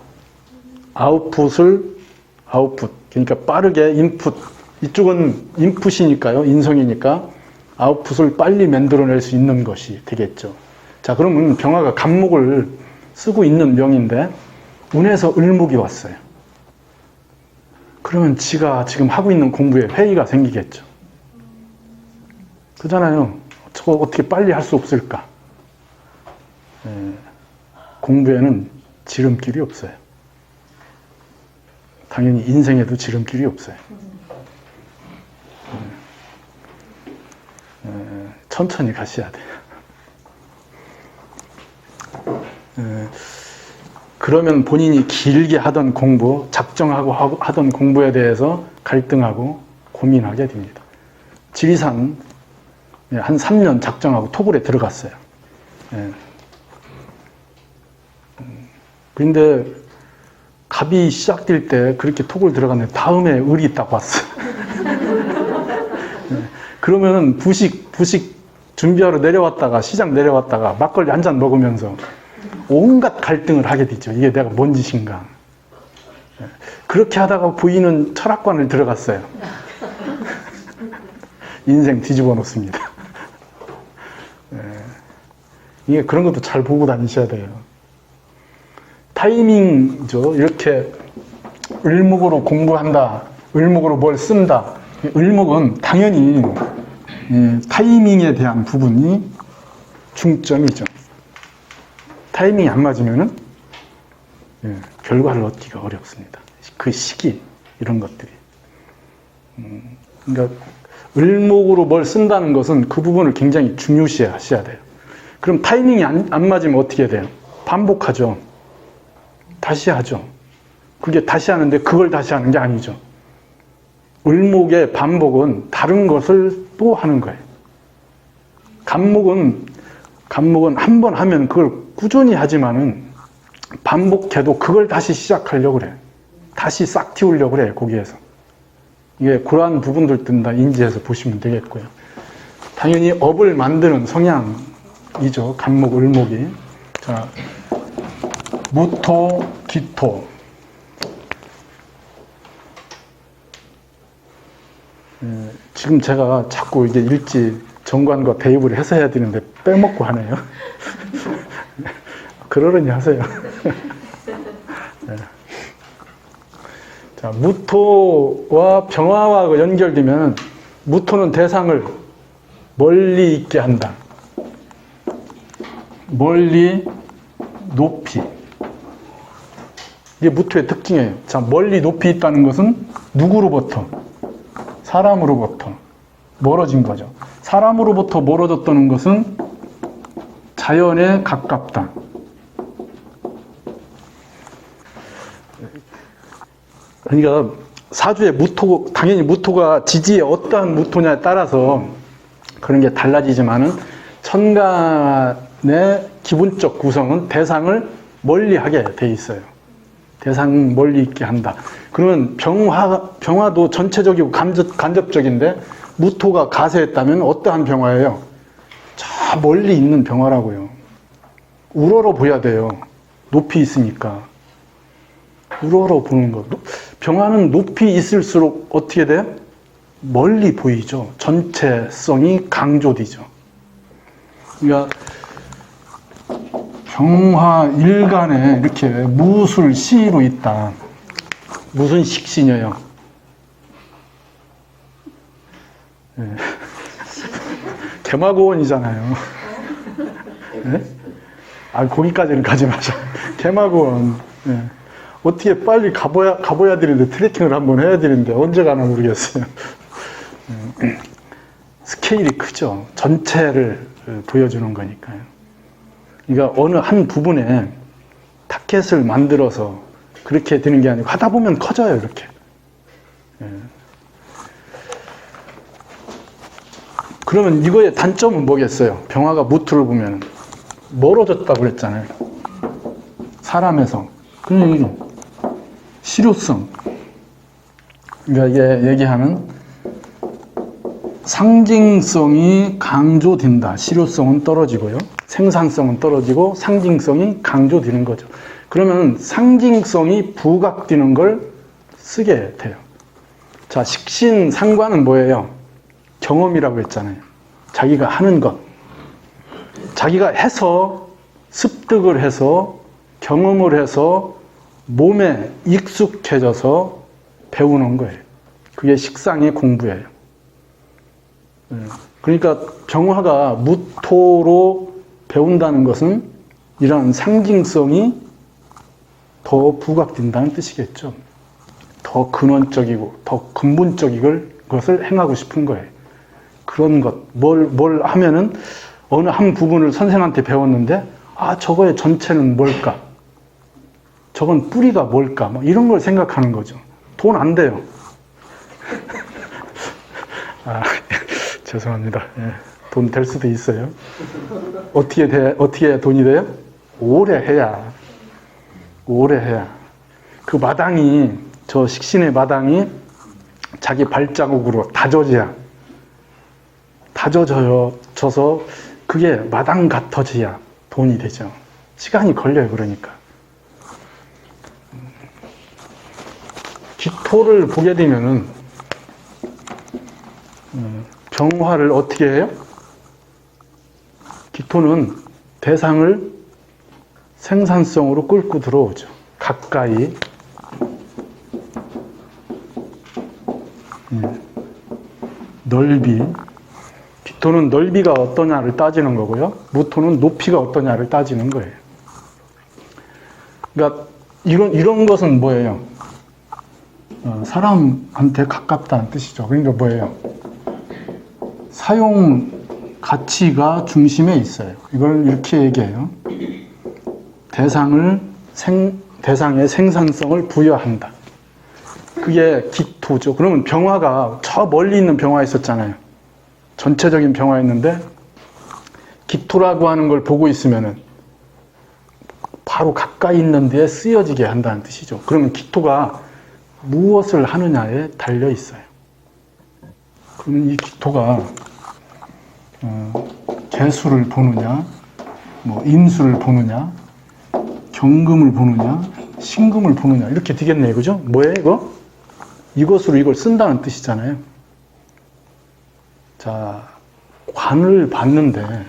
[SPEAKER 1] 아웃풋, 그러니까 빠르게 인풋, 이쪽은 인풋이니까요, 인성이니까 아웃풋을 빨리 만들어낼 수 있는 것이 되겠죠. 자, 그러면 병화가 간목을 쓰고 있는 명인데 운에서 을목이 왔어요. 그러면 지가 지금 하고 있는 공부에 회의가 생기겠죠. 그잖아요. 저거 어떻게 빨리 할 수 없을까? 공부에는 지름길이 없어요. 당연히 인생에도 지름길이 없어요. 천천히 가셔야 돼요. 그러면 본인이 길게 하던 공부, 작정하고 하던 공부에 대해서 갈등하고 고민하게 됩니다. 지리산 한 3년 작정하고 토굴에 들어갔어요. 그런데 갑이 시작될 때 그렇게 토굴 들어갔는데 다음에 을이 딱 왔어요. 그러면은 부식 준비하러 내려왔다가 시장 내려왔다가 막걸리 한 잔 먹으면서 온갖 갈등을 하게 되죠. 이게 내가 뭔 짓인가. 그렇게 하다가 부인은 철학관을 들어갔어요. 인생 뒤집어 놓습니다. 이게 그런 것도 잘 보고 다니셔야 돼요. 타이밍이죠. 이렇게 을목으로 공부한다. 을목으로 뭘 쓴다. 을목은 당연히 타이밍에 대한 부분이 중점이죠. 타이밍이 안 맞으면은 결과를 얻기가 어렵습니다. 그 시기 이런 것들이. 그러니까 을목으로 뭘 쓴다는 것은 그 부분을 굉장히 중요시 하셔야 돼요. 그럼 타이밍이 안 맞으면 어떻게 돼요? 반복하죠. 다시 하죠. 그게 다시 하는데 그걸 다시 하는 게 아니죠. 을목의 반복은 다른 것을 또 하는 거예요. 간목은 한 번 하면 그걸 꾸준히 하지만은 반복해도 그걸 다시 시작하려고 그래요. 다시 싹 틔우려고 그래요, 거기에서. 이게 그러한 부분들도 다 인지해서 보시면 되겠고요. 당연히 업을 만드는 성향이죠, 간목, 을목이. 자, 무토, 기토. 지금 제가 자꾸 이게 일지 정관과 대입을 해서 해야 되는데 빼먹고 하네요. 그러려니 하세요. 네. 자, 무토와 병화와 연결되면 무토는 대상을 멀리 있게 한다. 멀리, 높이. 이게 무토의 특징이에요. 자, 멀리, 높이 있다는 것은 누구로부터? 사람으로부터 멀어진 거죠. 사람으로부터 멀어졌다는 것은 자연에 가깝다. 그러니까 사주의 무토, 당연히 무토가 지지에 어떠한 무토냐에 따라서 그런 게 달라지지만은 천간의 기본적 구성은 대상을 멀리하게 돼 있어요. 대상 멀리 있게 한다. 그러면 병화도 전체적이고 간접적인데 무토가 가세했다면 어떠한 병화예요? 저 멀리 있는 병화라고요. 우러러 보여야 돼요. 높이 있으니까 우러러 보는 거. 병화는 높이 있을수록 어떻게 돼요? 멀리 보이죠. 전체성이 강조되죠. 그러니까 병화 일간에 이렇게 무술 시로 있다. 무슨 식신이에요? 네. 개마고원이잖아요. 네? 아, 거기까지는 가지 마자. 개마고원. 네. 어떻게 빨리 가봐야 되는데, 트레킹을 한번 해야 되는데, 언제 가나 모르겠어요. 스케일이 크죠. 전체를 보여주는 거니까요. 그러니까 어느 한 부분에 타켓을 만들어서 그렇게 되는 게 아니고, 하다 보면 커져요, 이렇게. 그러면 이거의 단점은 뭐겠어요? 병화가 무토를 보면 멀어졌다고 그랬잖아요. 사람에서. 그냥 실효성. 그러니까 이게 얘기하는 상징성이 강조된다. 실효성은 떨어지고요. 생산성은 떨어지고 상징성이 강조되는 거죠. 그러면 상징성이 부각되는 걸 쓰게 돼요. 자, 식신 상관은 뭐예요? 경험이라고 했잖아요. 자기가 하는 것. 자기가 해서 습득을 해서 경험을 해서 몸에 익숙해져서 배우는 거예요. 그게 식상의 공부예요. 그러니까 병화가 무토로 배운다는 것은 이런 상징성이 더 부각된다는 뜻이겠죠. 더 근원적이고 더 근본적인 것을 행하고 싶은 거예요. 그런 것, 뭘 하면은 어느 한 부분을 선생한테 배웠는데, 아, 저거의 전체는 뭘까? 저건 뿌리가 뭘까? 뭐 이런 걸 생각하는 거죠. 돈 안 돼요. 아, 죄송합니다. 예, 돈 될 수도 있어요. 어떻게 해야 돈이 돼요? 오래 해야. 그 마당이, 저 식신의 마당이 자기 발자국으로 다져져서 그게 마당 같아져야 돈이 되죠. 시간이 걸려요, 그러니까. 기토를 보게 되면은, 병화를 어떻게 해요? 기토는 대상을 생산성으로 끌고 들어오죠. 가까이. 넓이. 기토는 넓이가 어떠냐를 따지는 거고요. 무토는 높이가 어떠냐를 따지는 거예요. 그러니까 이런 것은 뭐예요? 사람한테 가깝다는 뜻이죠. 그러니까 뭐예요? 사용 가치가 중심에 있어요. 이걸 이렇게 얘기해요. 대상의 생산성을 부여한다. 그게 기토죠. 그러면 병화가 저 멀리 있는 병화 있었잖아요. 전체적인 병화였는데 기토라고 하는 걸 보고 있으면은 바로 가까이 있는 데에 쓰여지게 한다는 뜻이죠. 그러면 기토가 무엇을 하느냐에 달려 있어요. 그러면 이 기토가 개수를 보느냐, 뭐 인수를 보느냐, 경금을 보느냐, 신금을 보느냐 이렇게 되겠네요, 그죠? 뭐예요, 이거? 이것으로 이걸 쓴다는 뜻이잖아요. 자, 관을 봤는데,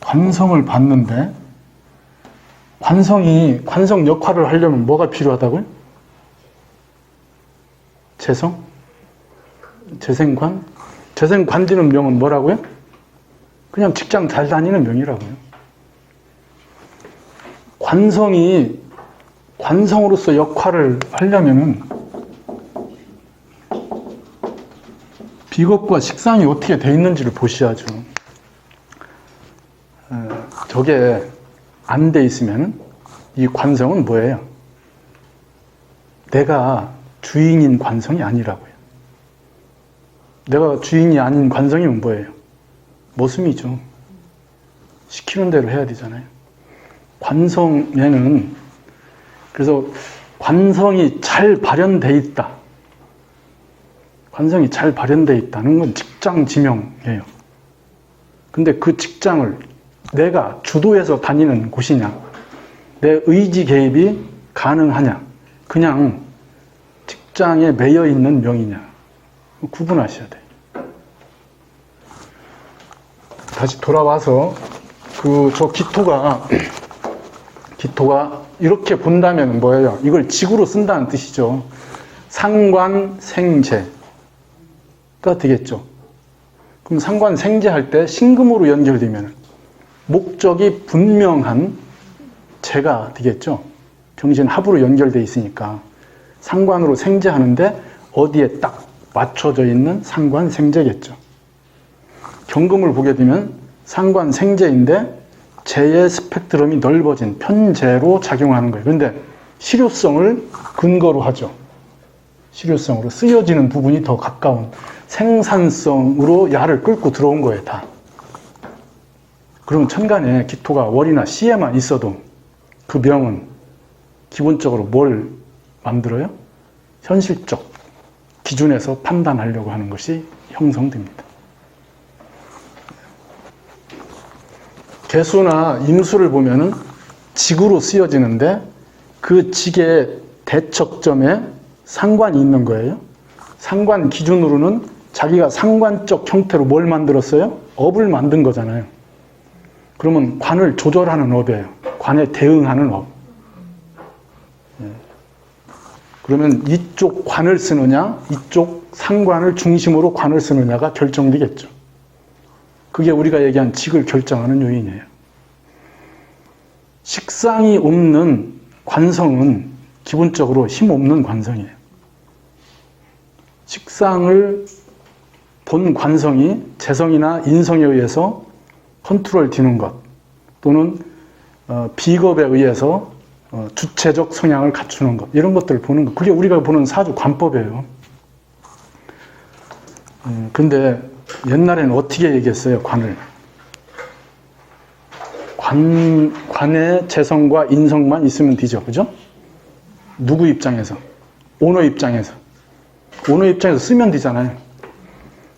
[SPEAKER 1] 관성을 봤는데, 관성 역할을 하려면 뭐가 필요하다고요? 재생관? 재생관지는 명은 뭐라고요? 그냥 직장 잘 다니는 명이라고요. 관성으로서 역할을 하려면은 비겁과 식상이 어떻게 돼 있는지를 보셔야죠. 저게 안 돼 있으면 이 관성은 뭐예요? 내가 주인인 관성이 아니라고요. 내가 주인이 아닌 관성이면 뭐예요? 모순이죠. 시키는 대로 해야 되잖아요. 관성에는 그래서 관성이 잘 발현돼 있다. 관성이 잘 발현돼 있다는 건 직장 지명이에요. 근데 그 직장을 내가 주도해서 다니는 곳이냐, 내 의지 개입이 가능하냐, 그냥 직장에 매여 있는 명이냐, 구분하셔야 돼요. 다시 돌아와서 저 기토가 이렇게 본다면 뭐예요? 이걸 직으로 쓴다는 뜻이죠. 상관생재가 되겠죠. 그럼 상관생재할 때 신금으로 연결되면 목적이 분명한 재가 되겠죠. 병신합으로 연결되어 있으니까 상관으로 생재하는데 어디에 딱 맞춰져 있는 상관생재겠죠. 경금을 보게 되면 상관생재인데 재의 스펙트럼이 넓어진 편재로 작용하는 거예요. 그런데 실효성을 근거로 하죠. 실효성으로 쓰여지는 부분이 더 가까운 생산성으로 야를 끌고 들어온 거예요, 다. 그러면 천간에 기토가 월이나 시에만 있어도 그 명은 기본적으로 뭘 만들어요? 현실적 기준에서 판단하려고 하는 것이 형성됩니다. 개수나 임수를 보면은 직으로 쓰여지는데 그 직의 대척점에 상관이 있는 거예요. 상관 기준으로는 자기가 상관적 형태로 뭘 만들었어요? 업을 만든 거잖아요. 그러면 관을 조절하는 업이에요. 관에 대응하는 업. 그러면 이쪽 관을 쓰느냐, 이쪽 상관을 중심으로 관을 쓰느냐가 결정되겠죠. 그게 우리가 얘기한 직을 결정하는 요인이에요. 식상이 없는 관성은 기본적으로 힘없는 관성이에요. 식상을 본 관성이 재성이나 인성에 의해서 컨트롤 되는 것 또는 비겁에 의해서 주체적 성향을 갖추는 것, 이런 것들을 보는 것, 그게 우리가 보는 사주 관법이에요. 근데 옛날에는 어떻게 얘기했어요? 관을. 관에 재성과 인성만 있으면 되죠. 그죠? 누구 입장에서? 오너 입장에서. 오너 입장에서 쓰면 되잖아요.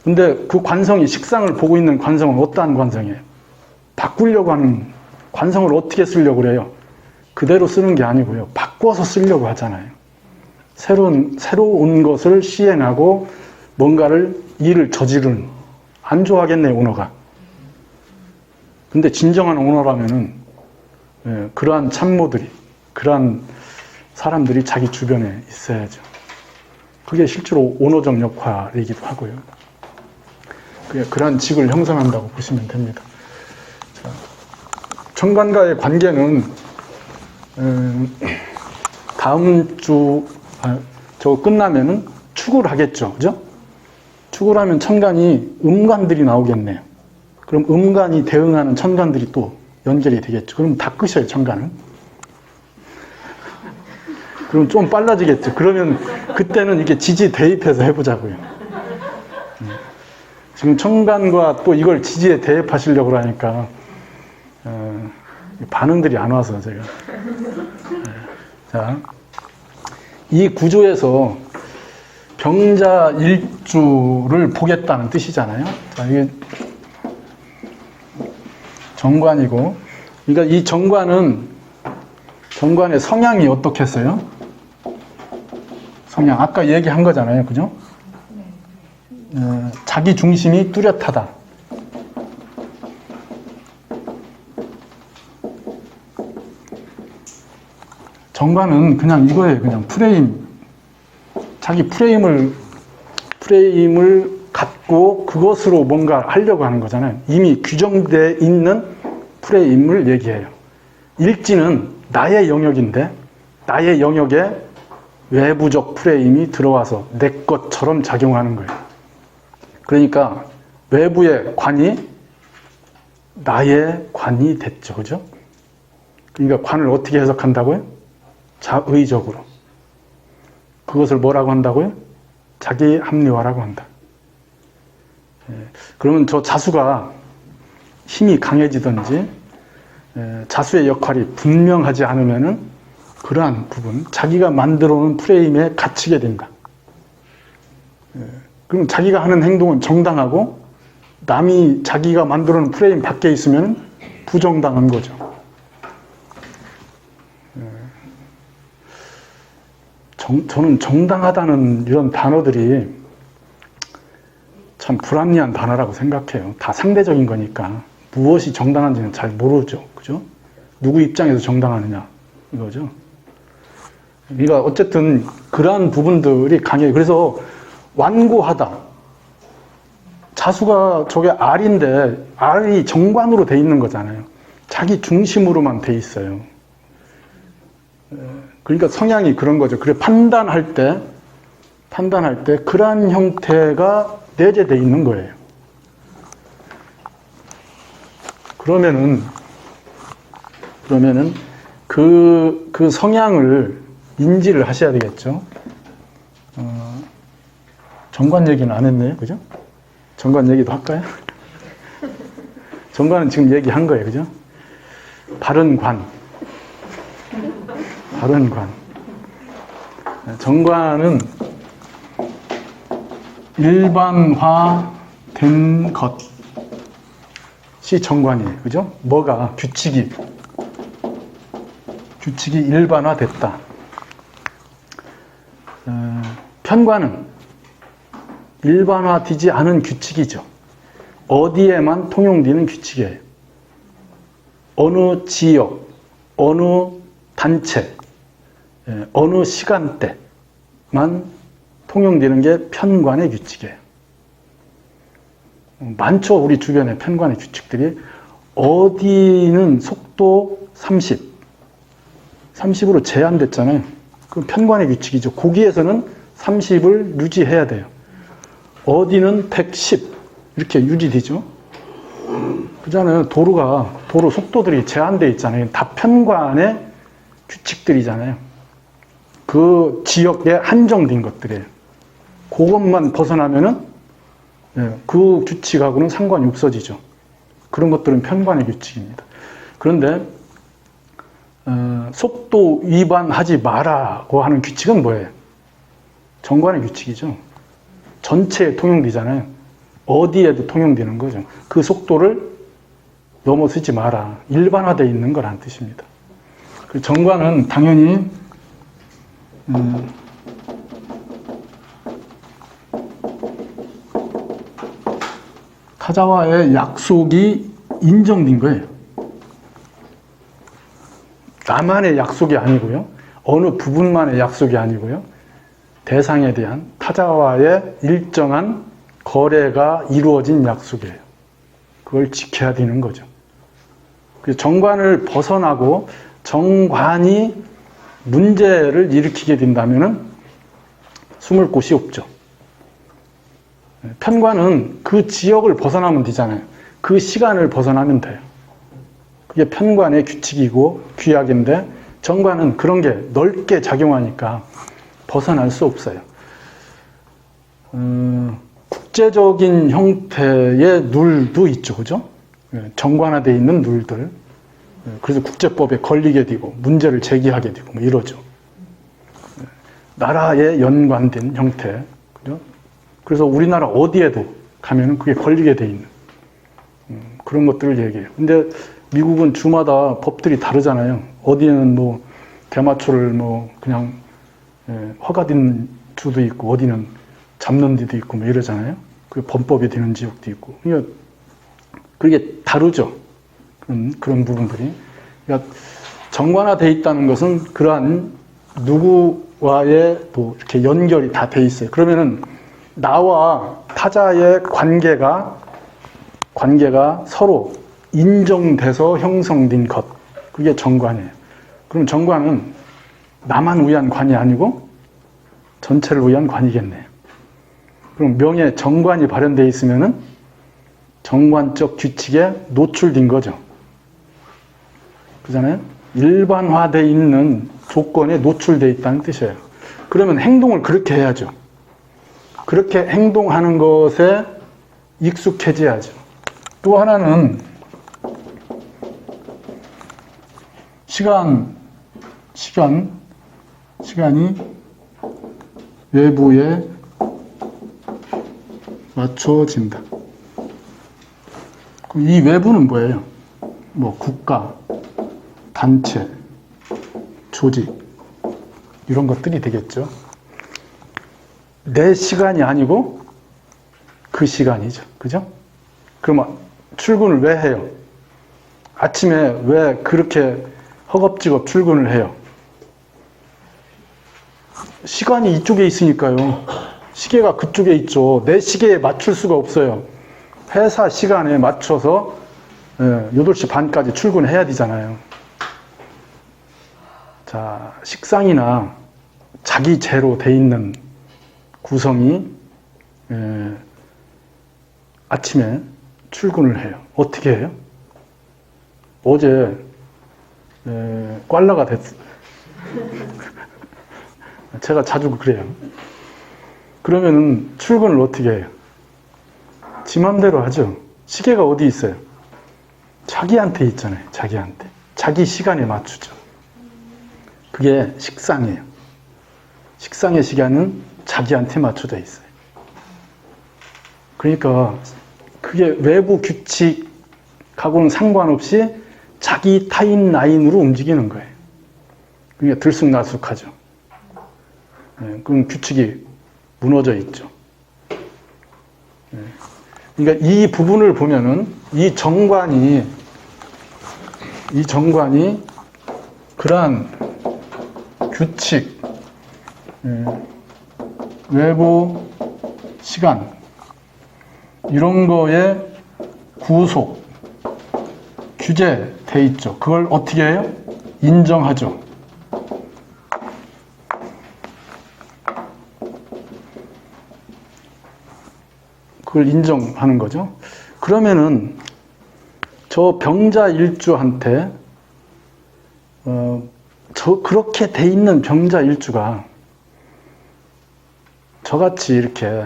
[SPEAKER 1] 근데 그 관성이 식상을 보고 있는 관성은 어떠한 관성이에요? 바꾸려고 하는 관성을 어떻게 쓰려고 그래요? 그대로 쓰는 게 아니고요. 바꿔서 쓰려고 하잖아요. 새로운 것을 시행하고 뭔가를 일을 저지르는, 안 좋아하겠네요, 오너가. 근데 진정한 오너라면은, 그러한 참모들이, 그러한 사람들이 자기 주변에 있어야죠. 그게 실제로 오너적 역할이기도 하고요. 그러한 직을 형성한다고 보시면 됩니다. 자, 천간과의 관계는, 다음 주, 저거 끝나면은 축을 하겠죠. 그죠? 축을 하면 천간이 음간들이 나오겠네요. 그럼 음간이 대응하는 천간들이 또 연결이 되겠죠. 그럼 다 끝이에요, 천간은. 그럼 좀 빨라지겠죠. 그러면 그때는 이게 지지 대입해서 해보자고요. 지금 천간과 또 이걸 지지에 대입하시려고 하니까 반응들이 안 와서 제가. 자, 이 구조에서 병자 일주를 보겠다는 뜻이잖아요. 자, 이게 정관이고, 그러니까 이 정관의 성향이 어떻겠어요? 성향, 아까 얘기한 거잖아요. 그죠? 자기 중심이 뚜렷하다. 정관은 그냥 이거예요. 그냥 프레임. 자기 프레임을 갖고 그것으로 뭔가 하려고 하는 거잖아요. 이미 규정되어 있는 프레임을 얘기해요. 일지는 나의 영역인데 나의 영역에 외부적 프레임이 들어와서 내 것처럼 작용하는 거예요. 그러니까 외부의 관이 나의 관이 됐죠. 그죠? 그러니까 관을 어떻게 해석한다고요? 자의적으로. 그것을 뭐라고 한다고요? 자기 합리화라고 한다. 그러면 저 자수가 힘이 강해지든지 자수의 역할이 분명하지 않으면은 그러한 부분, 자기가 만들어 놓은 프레임에 갇히게 된다. 그럼 자기가 하는 행동은 정당하고 남이 자기가 만들어 놓은 프레임 밖에 있으면 부정당한 거죠. 저는 정당하다는 이런 단어들이 참 불합리한 단어라고 생각해요. 다 상대적인 거니까 무엇이 정당한지는 잘 모르죠. 그죠? 누구 입장에서 정당하느냐 이거죠. 그러니까 어쨌든 그러한 부분들이 강해요. 그래서 완고하다. 자수가 저게 R인데 R이 정관으로 돼 있는 거잖아요. 자기 중심으로만 돼 있어요. 그러니까 성향이 그런 거죠. 그래 판단할 때 그러한 형태가 내재되어 있는 거예요. 그러면은 그 성향을 인지를 하셔야 되겠죠. 정관 얘기는 안 했네요. 그죠? 정관 얘기도 할까요? 정관은 지금 얘기한 거예요. 그죠? 바른관. 정관은 일반화된 것이 정관이에요. 그죠? 뭐가? 규칙이 일반화됐다. 편관은 일반화되지 않은 규칙이죠. 어디에만 통용되는 규칙이에요. 어느 지역, 어느 단체, 어느 시간대만 통용되는 게 편관의 규칙이에요. 많죠. 우리 주변에 편관의 규칙들이. 어디는 속도 30으로 제한됐잖아요. 그 편관의 규칙이죠. 거기에서는 30을 유지해야 돼요. 어디는 110 이렇게 유지되죠. 그잖아요. 도로 속도들이 제한되어 있잖아요. 다 편관의 규칙들이잖아요. 그 지역에 한정된 것들이에요. 그것만 벗어나면은 그 규칙하고는 상관이 없어지죠. 그런 것들은 편관의 규칙입니다. 그런데 속도 위반하지 마라고 하는 규칙은 뭐예요? 정관의 규칙이죠. 전체에 통용되잖아요. 어디에도 통용되는 거죠. 그 속도를 넘어서지 마라. 일반화되어 있는 거란 뜻입니다. 그 정관은 당연히 타자와의 약속이 인정된 거예요. 나만의 약속이 아니고요. 어느 부분만의 약속이 아니고요. 대상에 대한 타자와의 일정한 거래가 이루어진 약속이에요. 그걸 지켜야 되는 거죠. 정관을 벗어나고 정관이 문제를 일으키게 된다면 숨을 곳이 없죠. 편관은 그 지역을 벗어나면 되잖아요. 그 시간을 벗어나면 돼요. 그게 편관의 규칙이고 규약인데 정관은 그런 게 넓게 작용하니까 벗어날 수 없어요. 국제적인 형태의 룰도 있죠. 그죠? 정관화되어 있는 룰들. 그래서 국제법에 걸리게 되고 문제를 제기하게 되고 뭐 이러죠. 나라에 연관된 형태. 그죠? 그래서 우리나라 어디에도 가면은 그게 걸리게 돼 있는 그런 것들을 얘기해요. 근데 미국은 주마다 법들이 다르잖아요. 어디는 뭐 대마초를 뭐 그냥 허가된 주도 있고 어디는 잡는 데도 있고 뭐 이러잖아요. 그 범법이 되는 지역도 있고. 그러니까 그게 다르죠. 그런 부분들이. 그러니까 정관화되어 있다는 것은 그러한 누구와의 뭐 이렇게 연결이 다 돼 있어요. 그러면은 나와 타자의 관계가 서로 인정돼서 형성된 것. 그게 정관이에요. 그럼 정관은 나만 위한 관이 아니고 전체를 위한 관이겠네요. 그럼 명예 정관이 발현되어 있으면은 정관적 규칙에 노출된 거죠. 그잖아요? 일반화되어 있는 조건에 노출되어 있다는 뜻이에요. 그러면 행동을 그렇게 해야죠. 그렇게 행동하는 것에 익숙해져야죠. 또 하나는 시간이 외부에 맞춰진다. 그럼 이 외부는 뭐예요? 뭐 국가, 단체, 조직 이런 것들이 되겠죠. 내 시간이 아니고 그 시간이죠. 그죠? 그러면 출근을 왜 해요? 아침에 왜 그렇게 허겁지겁 출근을 해요? 시간이 이쪽에 있으니까요. 시계가 그쪽에 있죠. 내 시계에 맞출 수가 없어요. 회사 시간에 맞춰서 8시 반까지 출근해야 되잖아요. 자, 식상이나 자기 죄로 돼 있는 구성이 아침에 출근을 해요. 어떻게 해요? 어제 꽐라가 됐어요. 제가 자주 그래요. 그러면 출근을 어떻게 해요? 지 맘대로 하죠. 시계가 어디 있어요? 자기한테 있잖아요. 자기한테. 자기 시간에 맞추죠. 그게 식상이에요. 식상의 시간은 자기한테 맞춰져 있어요. 그러니까 그게 외부 규칙하고는 상관없이 자기 타임라인으로 움직이는 거예요. 그러니까 들쑥날쑥하죠. 그럼 규칙이 무너져 있죠. 그러니까 이 부분을 보면은 이 정관이 그러한 규칙, 외부 시간 이런 거에 구속, 규제돼 있죠. 그걸 어떻게 해요? 인정하죠. 그걸 인정하는 거죠. 그러면은 저 병자 일주한테 그렇게 돼 있는 병자 일주가 저같이 이렇게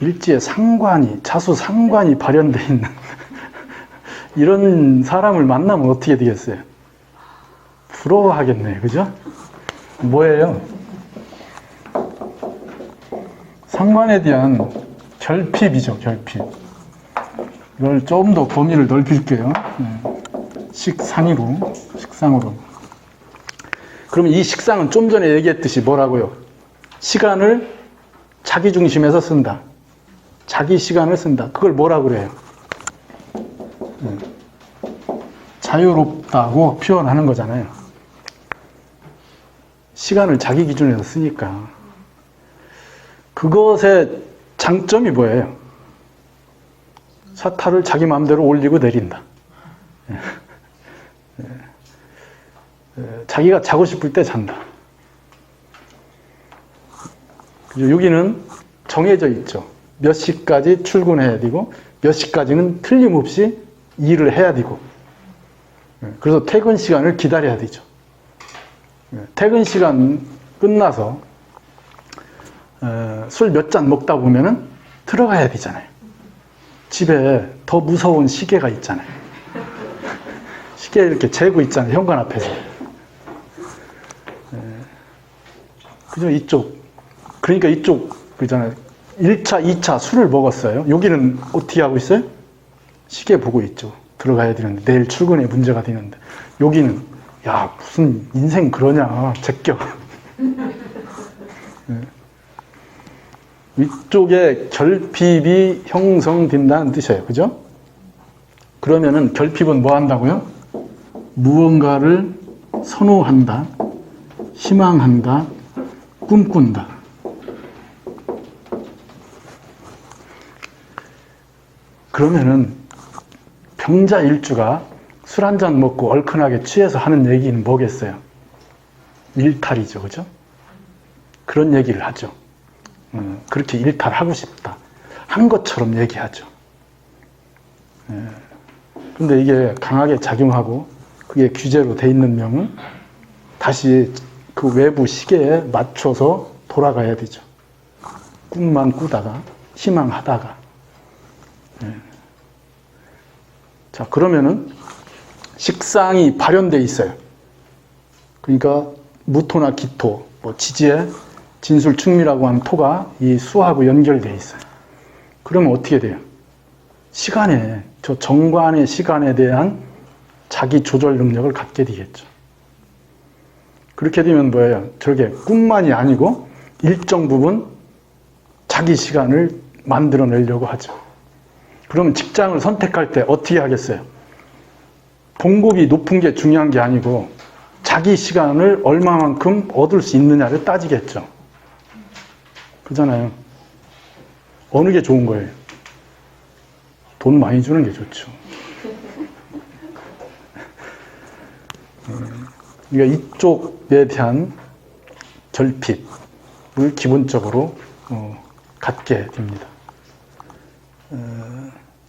[SPEAKER 1] 일지에 상관이, 자수 상관이 발현돼 있는 이런 사람을 만나면 어떻게 되겠어요? 부러워하겠네요. 그죠? 뭐예요? 상관에 대한 결핍이죠. 결핍. 이걸 좀 더 범위를 넓힐게요. 식상으로. 그러면 이 식상은 좀 전에 얘기했듯이 뭐라고요? 시간을 자기 중심에서 쓴다. 자기 시간을 쓴다. 그걸 뭐라 그래요? 자유롭다고 표현하는 거잖아요. 시간을 자기 기준에서 쓰니까. 그것의 장점이 뭐예요? 사타를 자기 마음대로 올리고 내린다. 자기가 자고 싶을 때 잔다. 여기는 정해져 있죠. 몇 시까지 출근해야 되고 몇 시까지는 틀림없이 일을 해야 되고, 그래서 퇴근 시간을 기다려야 되죠. 퇴근 시간 끝나서 술 몇 잔 먹다 보면은 들어가야 되잖아요. 집에 더 무서운 시계가 있잖아요. 시계 이렇게 재고 있잖아요. 현관 앞에서. 그죠? 그러니까 이쪽, 그잖아요. 1차, 2차 술을 먹었어요. 여기는 어떻게 하고 있어요? 시계 보고 있죠. 들어가야 되는데, 내일 출근에 문제가 되는데. 여기는, 야, 무슨 인생 그러냐. 제껴. 위쪽에 결핍이 형성된다는 뜻이에요. 그죠? 그러면은 결핍은 뭐 한다고요? 무언가를 선호한다, 희망한다, 꿈꾼다. 그러면은 병자 일주가 술 한 잔 먹고 얼큰하게 취해서 하는 얘기는 뭐겠어요? 일탈이죠. 그죠? 그런 얘기를 하죠. 그렇게 일탈하고 싶다. 한 것처럼 얘기하죠. 근데 이게 강하게 작용하고 그게 규제로 돼 있는 명은 다시 그 외부 시계에 맞춰서 돌아가야 되죠. 꿈만 꾸다가 희망하다가. 자, 그러면은 식상이 발현돼 있어요. 그러니까 무토나 기토, 뭐 지지에 진술충미라고 하는 토가 이 수하고 연결돼 있어요. 그러면 어떻게 돼요? 시간에, 저 정관의 시간에 대한 자기 조절 능력을 갖게 되겠죠. 그렇게 되면 뭐예요? 저게 꿈만이 아니고 일정 부분 자기 시간을 만들어내려고 하죠. 그러면 직장을 선택할 때 어떻게 하겠어요? 봉급이 높은 게 중요한 게 아니고 자기 시간을 얼마만큼 얻을 수 있느냐를 따지겠죠. 그렇잖아요. 어느 게 좋은 거예요? 돈 많이 주는 게 좋죠. 그러니까 이쪽에 대한 결핍을 기본적으로 갖게 됩니다.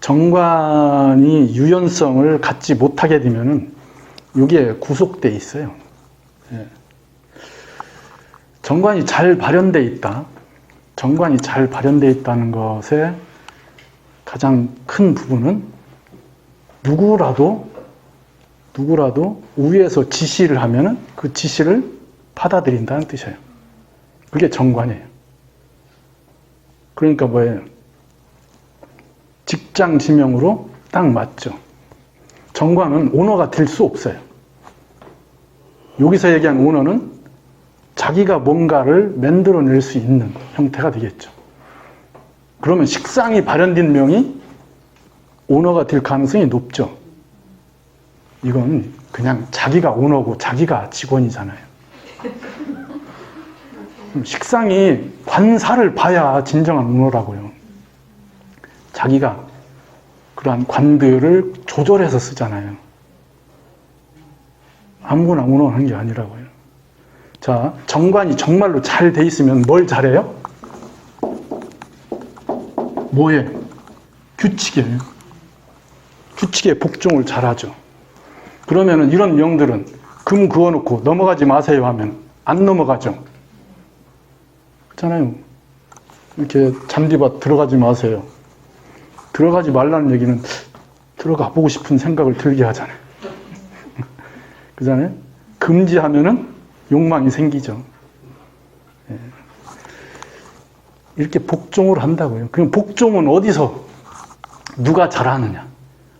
[SPEAKER 1] 정관이 유연성을 갖지 못하게 되면은 여기에 구속돼 있어요. 정관이 잘 발현돼 있다. 정관이 잘 발현돼 있다는 것의 가장 큰 부분은 누구라도 위에서 지시를 하면은 그 지시를 받아들인다는 뜻이에요. 그게 정관이에요. 그러니까 뭐예요? 직장 지명으로 딱 맞죠. 정관은 오너가 될 수 없어요. 여기서 얘기한 오너는 자기가 뭔가를 만들어낼 수 있는 형태가 되겠죠. 그러면 식상이 발현된 명이 오너가 될 가능성이 높죠. 이건 그냥 자기가 오너고 자기가 직원이잖아요. 식상이 관사를 봐야 진정한 오너라고요. 자기가 그러한 관들을 조절해서 쓰잖아요. 아무거나 오너하는 게 아니라고요. 자, 정관이 정말로 잘 돼 있으면 뭘 잘해요? 뭐에? 규칙이에요. 규칙에 복종을 잘하죠. 그러면은 이런 명들은 금 그어놓고 넘어가지 마세요 하면 안 넘어가죠. 그렇잖아요. 이렇게 잔디밭 들어가지 마세요. 들어가지 말라는 얘기는 들어가 보고 싶은 생각을 들게 하잖아요. 그잖아요. 금지하면은 욕망이 생기죠. 이렇게 복종을 한다고요. 그럼 복종은 어디서 누가 잘하느냐?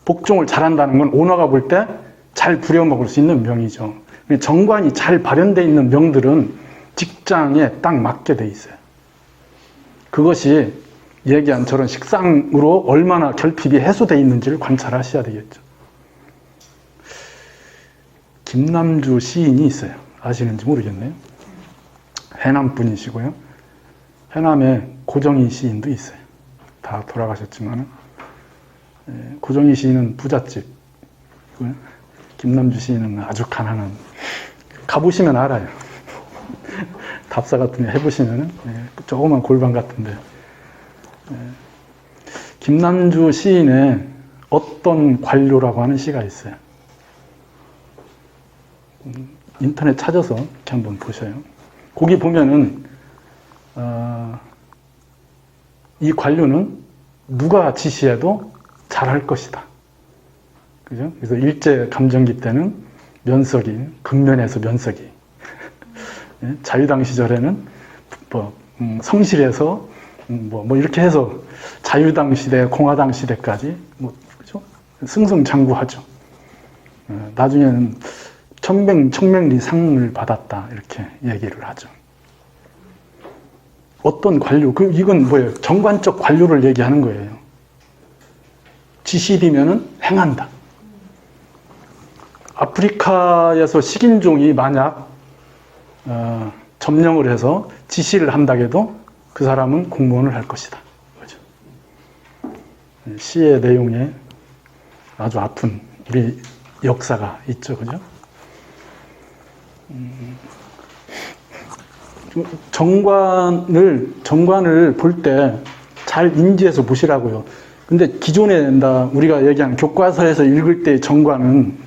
[SPEAKER 1] 복종을 잘한다는 건 오너가 볼 때 잘 부려먹을 수 있는 명이죠. 정관이 잘 발현되어 있는 명들은 직장에 딱 맞게 돼 있어요. 그것이 얘기한 저런 식상으로 얼마나 결핍이 해소되어 있는지를 관찰하셔야 되겠죠. 김남주 시인이 있어요. 아시는지 모르겠네요. 해남 분이시고요. 해남에 고정희 시인도 있어요. 다 돌아가셨지만 고정희 시인은 부잣집, 김남주 시인은 아주 가난한. 가보시면 알아요. 답사 같은 데 해보시면 조그만 골방 같은데. 김남주 시인의 어떤 관료라고 하는 시가 있어요. 인터넷 찾아서 이렇게 한번 보셔요. 거기 보면은 이 관료는 누가 지시해도 잘할 것이다. 그죠? 그래서 일제 감정기 때는 면석이, 근면에서 면석이. 자유당 시절에는 성실해서 뭐 이렇게 해서 자유당 시대, 공화당 시대까지 그죠? 승승장구하죠. 나중에는 청명리 상을 받았다 이렇게 얘기를 하죠. 어떤 관료? 이건 뭐예요? 정관적 관료를 얘기하는 거예요. 지시되면은 행한다. 아프리카에서 식인종이 만약 점령을 해서 지시를 한다해도 그 사람은 공무원을 할 것이다. 그죠? 시의 내용에 아주 아픈 우리 역사가 있죠. 그죠? 정관을 볼 때 잘 인지해서 보시라고요. 근데 기존에 우리가 얘기한 교과서에서 읽을 때 정관은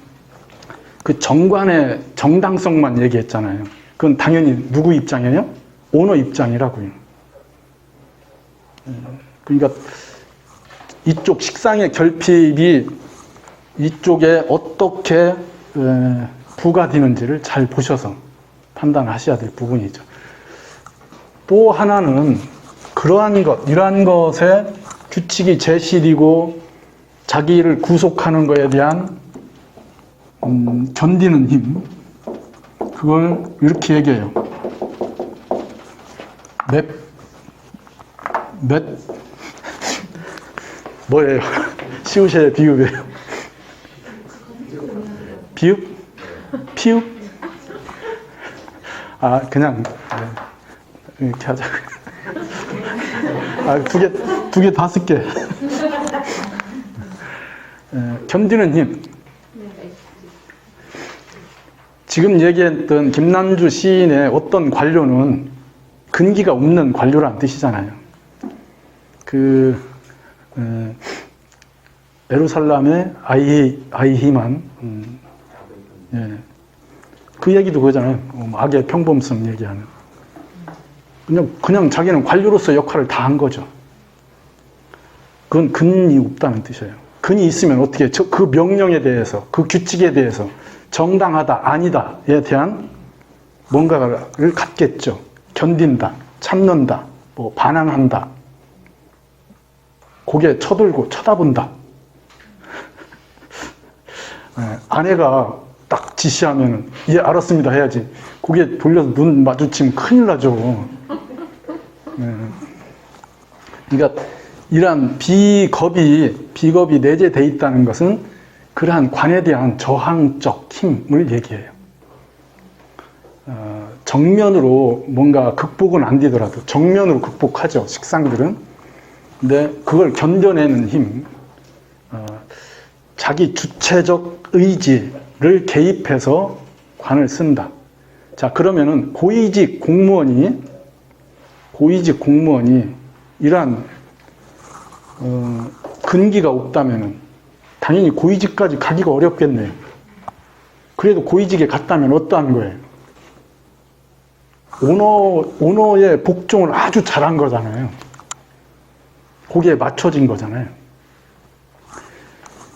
[SPEAKER 1] 그 정관의 정당성만 얘기했잖아요. 그건 당연히 누구 입장이에요? 오너 입장이라고요. 그러니까 이쪽 식상의 결핍이 이쪽에 어떻게 부과되는지를 잘 보셔서 판단하셔야 될 부분이죠. 또 하나는 이러한 것에 규칙이 제시되고 자기를 구속하는 것에 대한 견디는 힘, 그걸 이렇게 얘기해요. 뭐예요? 시우셔야 비읍이에요. 비읍? 피읍? 아, 그냥, 이렇게 하자. 아, 두 개 다 쓸게. 견디는 힘. 지금 얘기했던 김남주 시인의 어떤 관료는 근기가 없는 관료란 뜻이잖아요. 예루살렘의 아이히만, 예. 그 얘기도 그거잖아요. 악의 평범성 얘기하는. 그냥 자기는 관료로서 역할을 다 한 거죠. 그건 근이 없다는 뜻이에요. 근이 있으면 어떻게 그 명령에 대해서, 그 규칙에 대해서 정당하다, 아니다에 대한 뭔가를 갖겠죠. 견딘다, 참는다, 뭐 반항한다. 고개 쳐들고 쳐다본다. 아내가 딱 지시하면 예 알았습니다 해야지. 고개 돌려서 눈 마주치면 큰일 나죠. 그러니까 이러한 비겁이 내재되어 있다는 것은 그러한 관에 대한 저항적 힘을 얘기해요. 정면으로 뭔가 극복은 안 되더라도 정면으로 극복하죠, 식상들은. 근데 그걸 견뎌내는 힘, 자기 주체적 의지를 개입해서 관을 쓴다. 자, 그러면은 고위직 공무원이 이러한 근기가 없다면은 당연히 고위직까지 가기가 어렵겠네요. 그래도 고위직에 갔다면 어떠한 거예요? 오너의 복종을 아주 잘한 거잖아요. 거기에 맞춰진 거잖아요.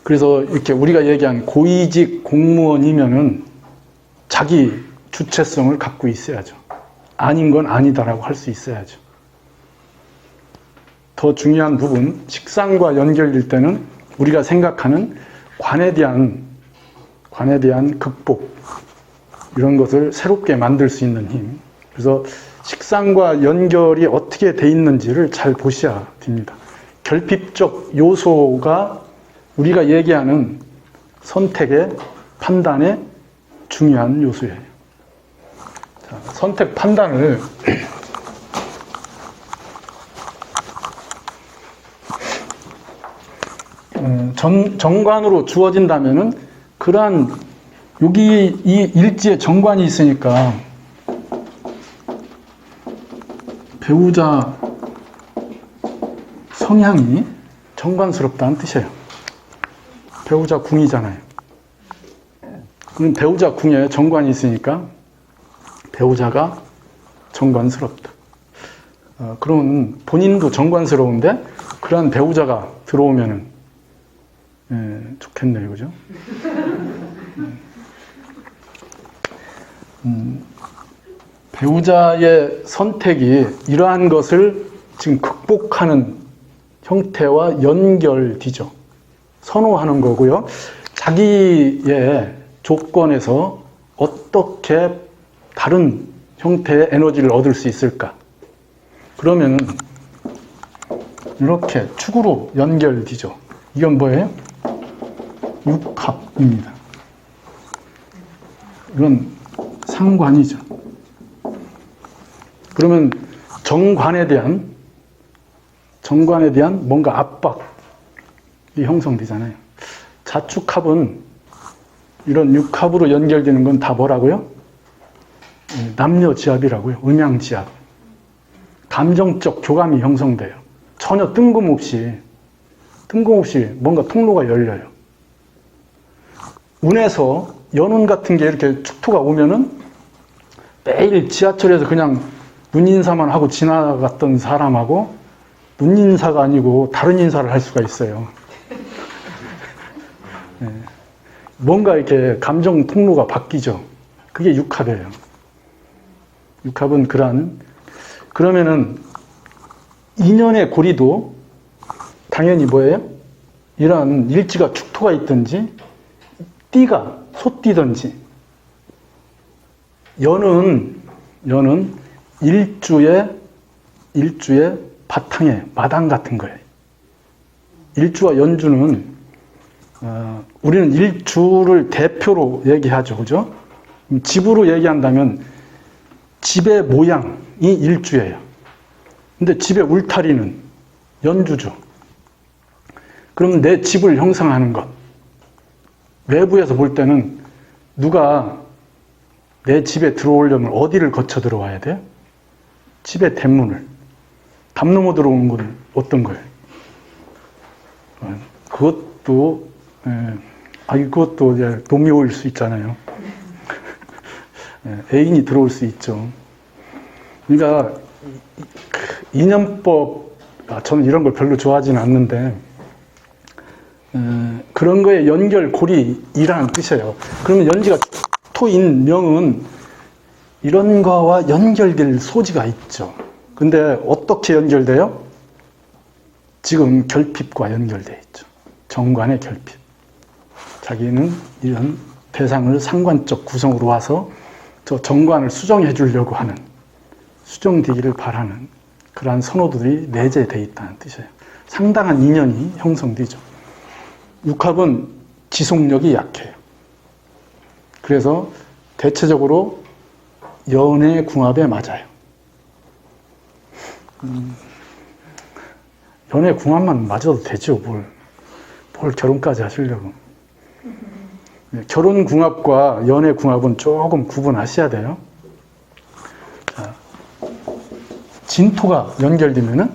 [SPEAKER 1] 그래서 이렇게 우리가 얘기한 고위직 공무원이면은 자기 주체성을 갖고 있어야죠. 아닌 건 아니다라고 할 수 있어야죠. 더 중요한 부분, 식상과 연결될 때는 우리가 생각하는 관에 대한 극복, 이런 것을 새롭게 만들 수 있는 힘. 그래서 식상과 연결이 어떻게 돼 있는지를 잘 보셔야 됩니다. 결핍적 요소가 우리가 얘기하는 선택의 판단의 중요한 요소예요. 자, 선택 판단을 정관으로 주어진다면은 그러한 여기 이 일지에 정관이 있으니까 배우자 성향이 정관스럽다는 뜻이에요. 배우자 궁이잖아요. 그럼 배우자 궁에 정관이 있으니까 배우자가 정관스럽다. 그러면 본인도 정관스러운데 그러한 배우자가 들어오면은 좋겠네요, 그죠? 배우자의 선택이 이러한 것을 지금 극복하는 형태와 연결되죠. 선호하는 거고요. 자기의 조건에서 어떻게 다른 형태의 에너지를 얻을 수 있을까? 그러면 이렇게 축으로 연결되죠. 이건 뭐예요? 육합입니다. 이건 상관이죠. 그러면 정관에 대한 뭔가 압박이 형성되잖아요. 자축합은 이런 육합으로 연결되는 건 다 뭐라고요? 남녀지압이라고요. 음양지압. 감정적 교감이 형성돼요. 전혀 뜬금없이 뭔가 통로가 열려요. 운에서 연운 같은 게 이렇게 축토가 오면은 매일 지하철에서 그냥 눈인사만 하고 지나갔던 사람하고 눈인사가 아니고 다른 인사를 할 수가 있어요. 네. 뭔가 이렇게 감정 통로가 바뀌죠. 그게 육합이에요. 육합은 그러면은 인연의 고리도 당연히 뭐예요? 이런 일지가 축토가 있든지 띠가 솟띠든지. 연은 일주의 바탕에 마당 같은 거예요. 일주와 연주는 우리는 일주를 대표로 얘기하죠, 그죠? 집으로 얘기한다면 집의 모양이 일주예요. 근데 집의 울타리는 연주죠. 그러면 내 집을 형성하는 것, 외부에서 볼 때는 누가 내 집에 들어오려면 어디를 거쳐 들어와야 돼요? 집의 대문을. 담 넘어 들어오는 건 어떤 거예요? 그것도 이제 노미호일 수 있잖아요. 애인이 들어올 수 있죠. 그러니까 인연법, 저는 이런 걸 별로 좋아하지는 않는데 그런 거에 연결고리이라는 뜻이에요. 그러면 연지가 토인 명은 이런 거와 연결될 소지가 있죠. 근데 어떻게 연결돼요? 지금 결핍과 연결되어 있죠. 정관의 결핍. 자기는 이런 대상을 상관적 구성으로 와서 저 정관을 수정해 주려고 하는, 수정되기를 바라는 그러한 선호들이 내재되어 있다는 뜻이에요. 상당한 인연이 형성되죠. 육합은 지속력이 약해요. 그래서 대체적으로 연의 궁합에 맞아요. 연의 궁합만 맞아도 되죠. 뭘 결혼까지 하시려고. 결혼 궁합과 연의 궁합은 조금 구분하셔야 돼요. 자, 진토가 연결되면은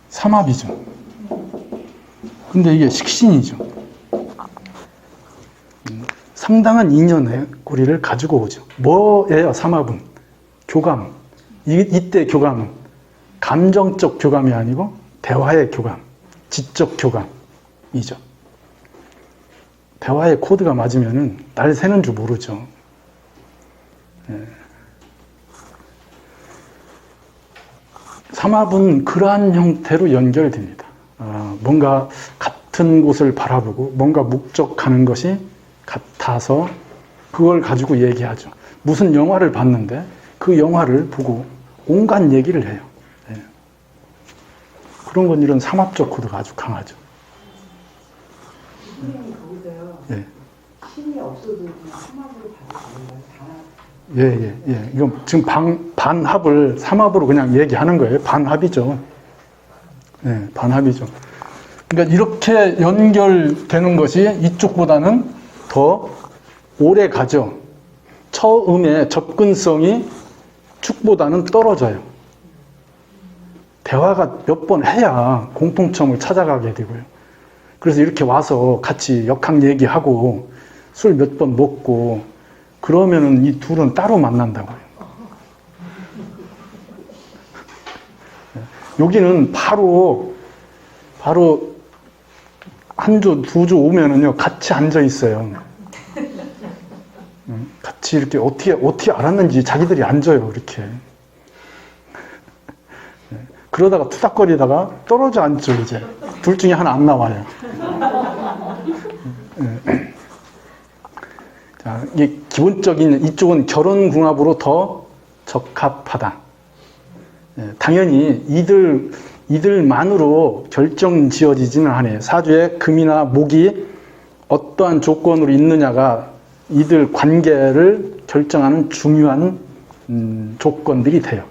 [SPEAKER 1] 삼합이죠. 근데 이게 식신이죠. 상당한 인연의 고리를 가지고 오죠. 뭐예요, 삼합은? 교감. 이때 교감은 감정적 교감이 아니고 대화의 교감, 지적 교감이죠. 대화의 코드가 맞으면은 날 새는 줄 모르죠. 삼합은 그러한 형태로 연결됩니다. 뭔가 같은 곳을 바라보고 뭔가 목적하는 것이 같아서 그걸 가지고 얘기하죠. 무슨 영화를 봤는데 그 영화를 보고 온갖 얘기를 해요. 그런 건 이런 삼합적 코드가 아주 강하죠.
[SPEAKER 2] 선생님이 거기서요.
[SPEAKER 1] 예.
[SPEAKER 2] 신이 없어도 그냥 삼합으로 봐도 되는 거예요?
[SPEAKER 1] 예. 이건 지금 반합을 삼합으로 그냥 얘기하는 거예요. 반합이죠. 예, 반합이죠. 그러니까 이렇게 연결되는 것이 이쪽보다는 더 오래 가죠. 처음에 접근성이 축보다는 떨어져요. 대화가 몇 번 해야 공통점을 찾아가게 되고요. 그래서 이렇게 와서 같이 역학 얘기하고 술 몇 번 먹고 그러면은 이 둘은 따로 만난다고요. 여기는 바로 한 주, 두 주 오면은요, 같이 앉아 있어요. 같이 이렇게 어떻게 알았는지 자기들이 앉아요, 이렇게. 그러다가 투닥거리다가 떨어져 앉죠, 이제. 둘 중에 하나 안 나와요. 자, 이게 기본적인, 이쪽은 결혼궁합으로 더 적합하다. 당연히 이들만으로 결정 지어지지는 않아요. 사주에 금이나 목이 어떠한 조건으로 있느냐가 이들 관계를 결정하는 중요한 조건들이 돼요.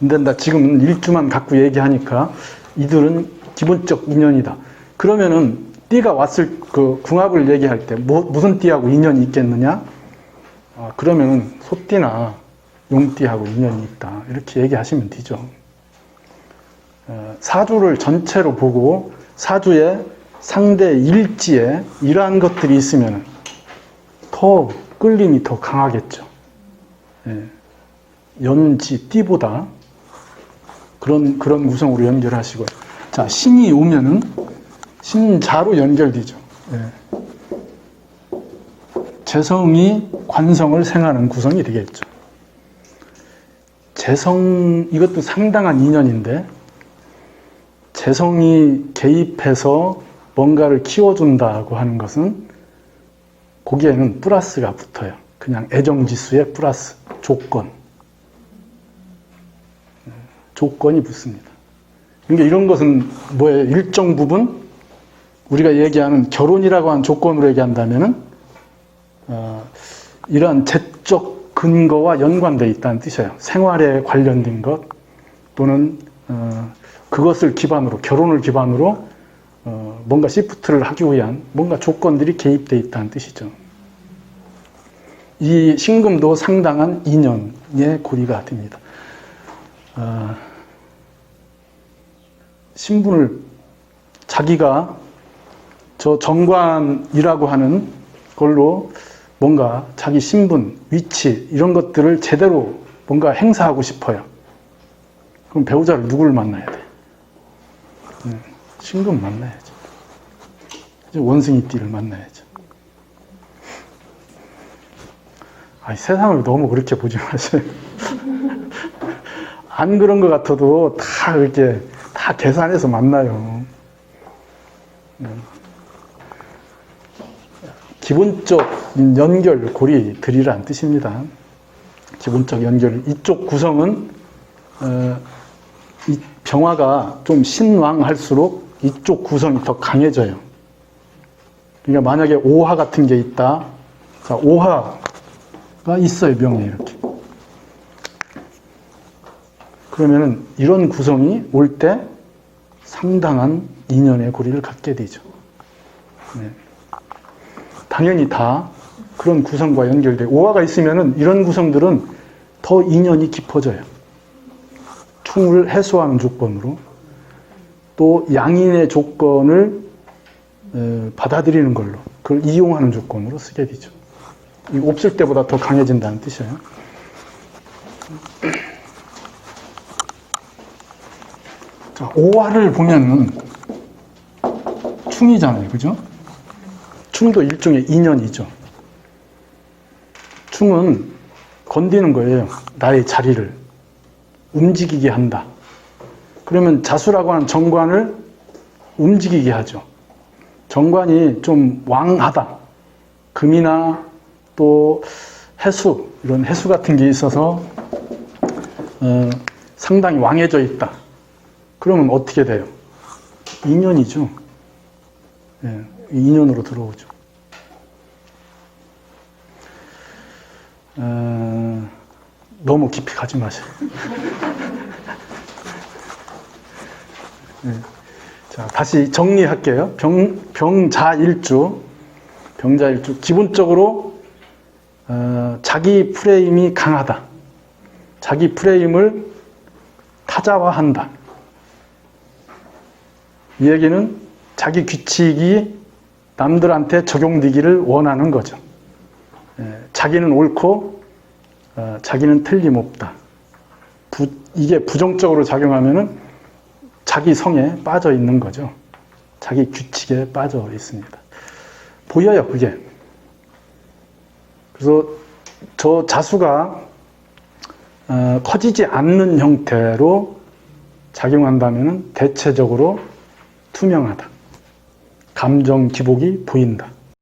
[SPEAKER 1] 근데 지금은 일주만 갖고 얘기하니까 이들은 기본적 인연이다. 그러면은 띠가 왔을 그 궁합을 얘기할 때 무슨 띠하고 인연이 있겠느냐? 그러면은 소띠나 용띠하고 인연이 있다. 이렇게 얘기하시면 되죠. 사주를 전체로 보고 사주의 상대 일지에 이러한 것들이 있으면 더 끌림이 더 강하겠죠. 연지, 띠보다 그런 구성으로 연결하시고요. 자, 신이 오면은 신자로 연결되죠. 재성이 관성을 생하는 구성이 되겠죠. 재성, 이것도 상당한 인연인데 재성이 개입해서 뭔가를 키워준다고 하는 것은 거기에는 플러스가 붙어요. 그냥 애정지수에 플러스, 조건. 조건이 붙습니다. 그러니까 이런 것은 뭐예요? 일정 부분 우리가 얘기하는 결혼이라고 하는 조건으로 얘기한다면은 이러한 제적 근거와 연관되어 있다는 뜻이에요. 생활에 관련된 것 또는 그것을 기반으로 결혼을 기반으로 뭔가 시프트를 하기 위한 뭔가 조건들이 개입되어 있다는 뜻이죠. 이 신금도 상당한 인연의 고리가 됩니다. 신분을 자기가 저 정관이라고 하는 걸로 뭔가 자기 신분, 위치 이런 것들을 제대로 뭔가 행사하고 싶어요. 그럼 배우자를 누구를 만나야 돼? 신금 만나야죠. 원숭이띠를 만나야죠. 세상을 너무 그렇게 보지 마세요. 안 그런 것 같아도 다 이렇게 다 계산해서 만나요. 기본적 연결 고리들이란 뜻입니다. 기본적 연결. 이쪽 구성은 이 병화가 좀 신왕할수록 이쪽 구성이 더 강해져요. 그러니까 만약에 오화 같은 게 있다. 자, 오화가 있어요, 명에 이렇게. 그러면은 이런 구성이 올 때 상당한 인연의 고리를 갖게 되죠. 네. 당연히 다 그런 구성과 연결돼. 오화가 있으면은 이런 구성들은 더 인연이 깊어져요. 충을 해소하는 조건으로 또 양인의 조건을 받아들이는 걸로 그걸 이용하는 조건으로 쓰게 되죠. 이 없을 때보다 더 강해진다는 뜻이에요. 자, 오화를 보면은 충이잖아요, 그죠? 충도 일종의 인연이죠. 충은 건드는 거예요. 나의 자리를 움직이게 한다. 그러면 자수라고 하는 정관을 움직이게 하죠. 정관이 좀 왕하다. 금이나 또 해수, 이런 해수 같은 게 있어서 상당히 왕해져 있다. 그러면 어떻게 돼요? 인연이죠. 예, 인연으로 들어오죠. 너무 깊이 가지 마세요. 네. 자, 다시 정리할게요. 병자일주. 기본적으로 자기 프레임이 강하다. 자기 프레임을 타자화한다. 이 얘기는 자기 규칙이 남들한테 적용되기를 원하는 거죠. 자기는 옳고 자기는 틀림없다. 이게 부정적으로 작용하면은 자기 성에 빠져 있는 거죠. 자기 규칙에 빠져 있습니다. 보여요, 그게. 그래서 저 자수가 커지지 않는 형태로 작용한다면은 대체적으로 투명하다. 감정 기복이 보인다.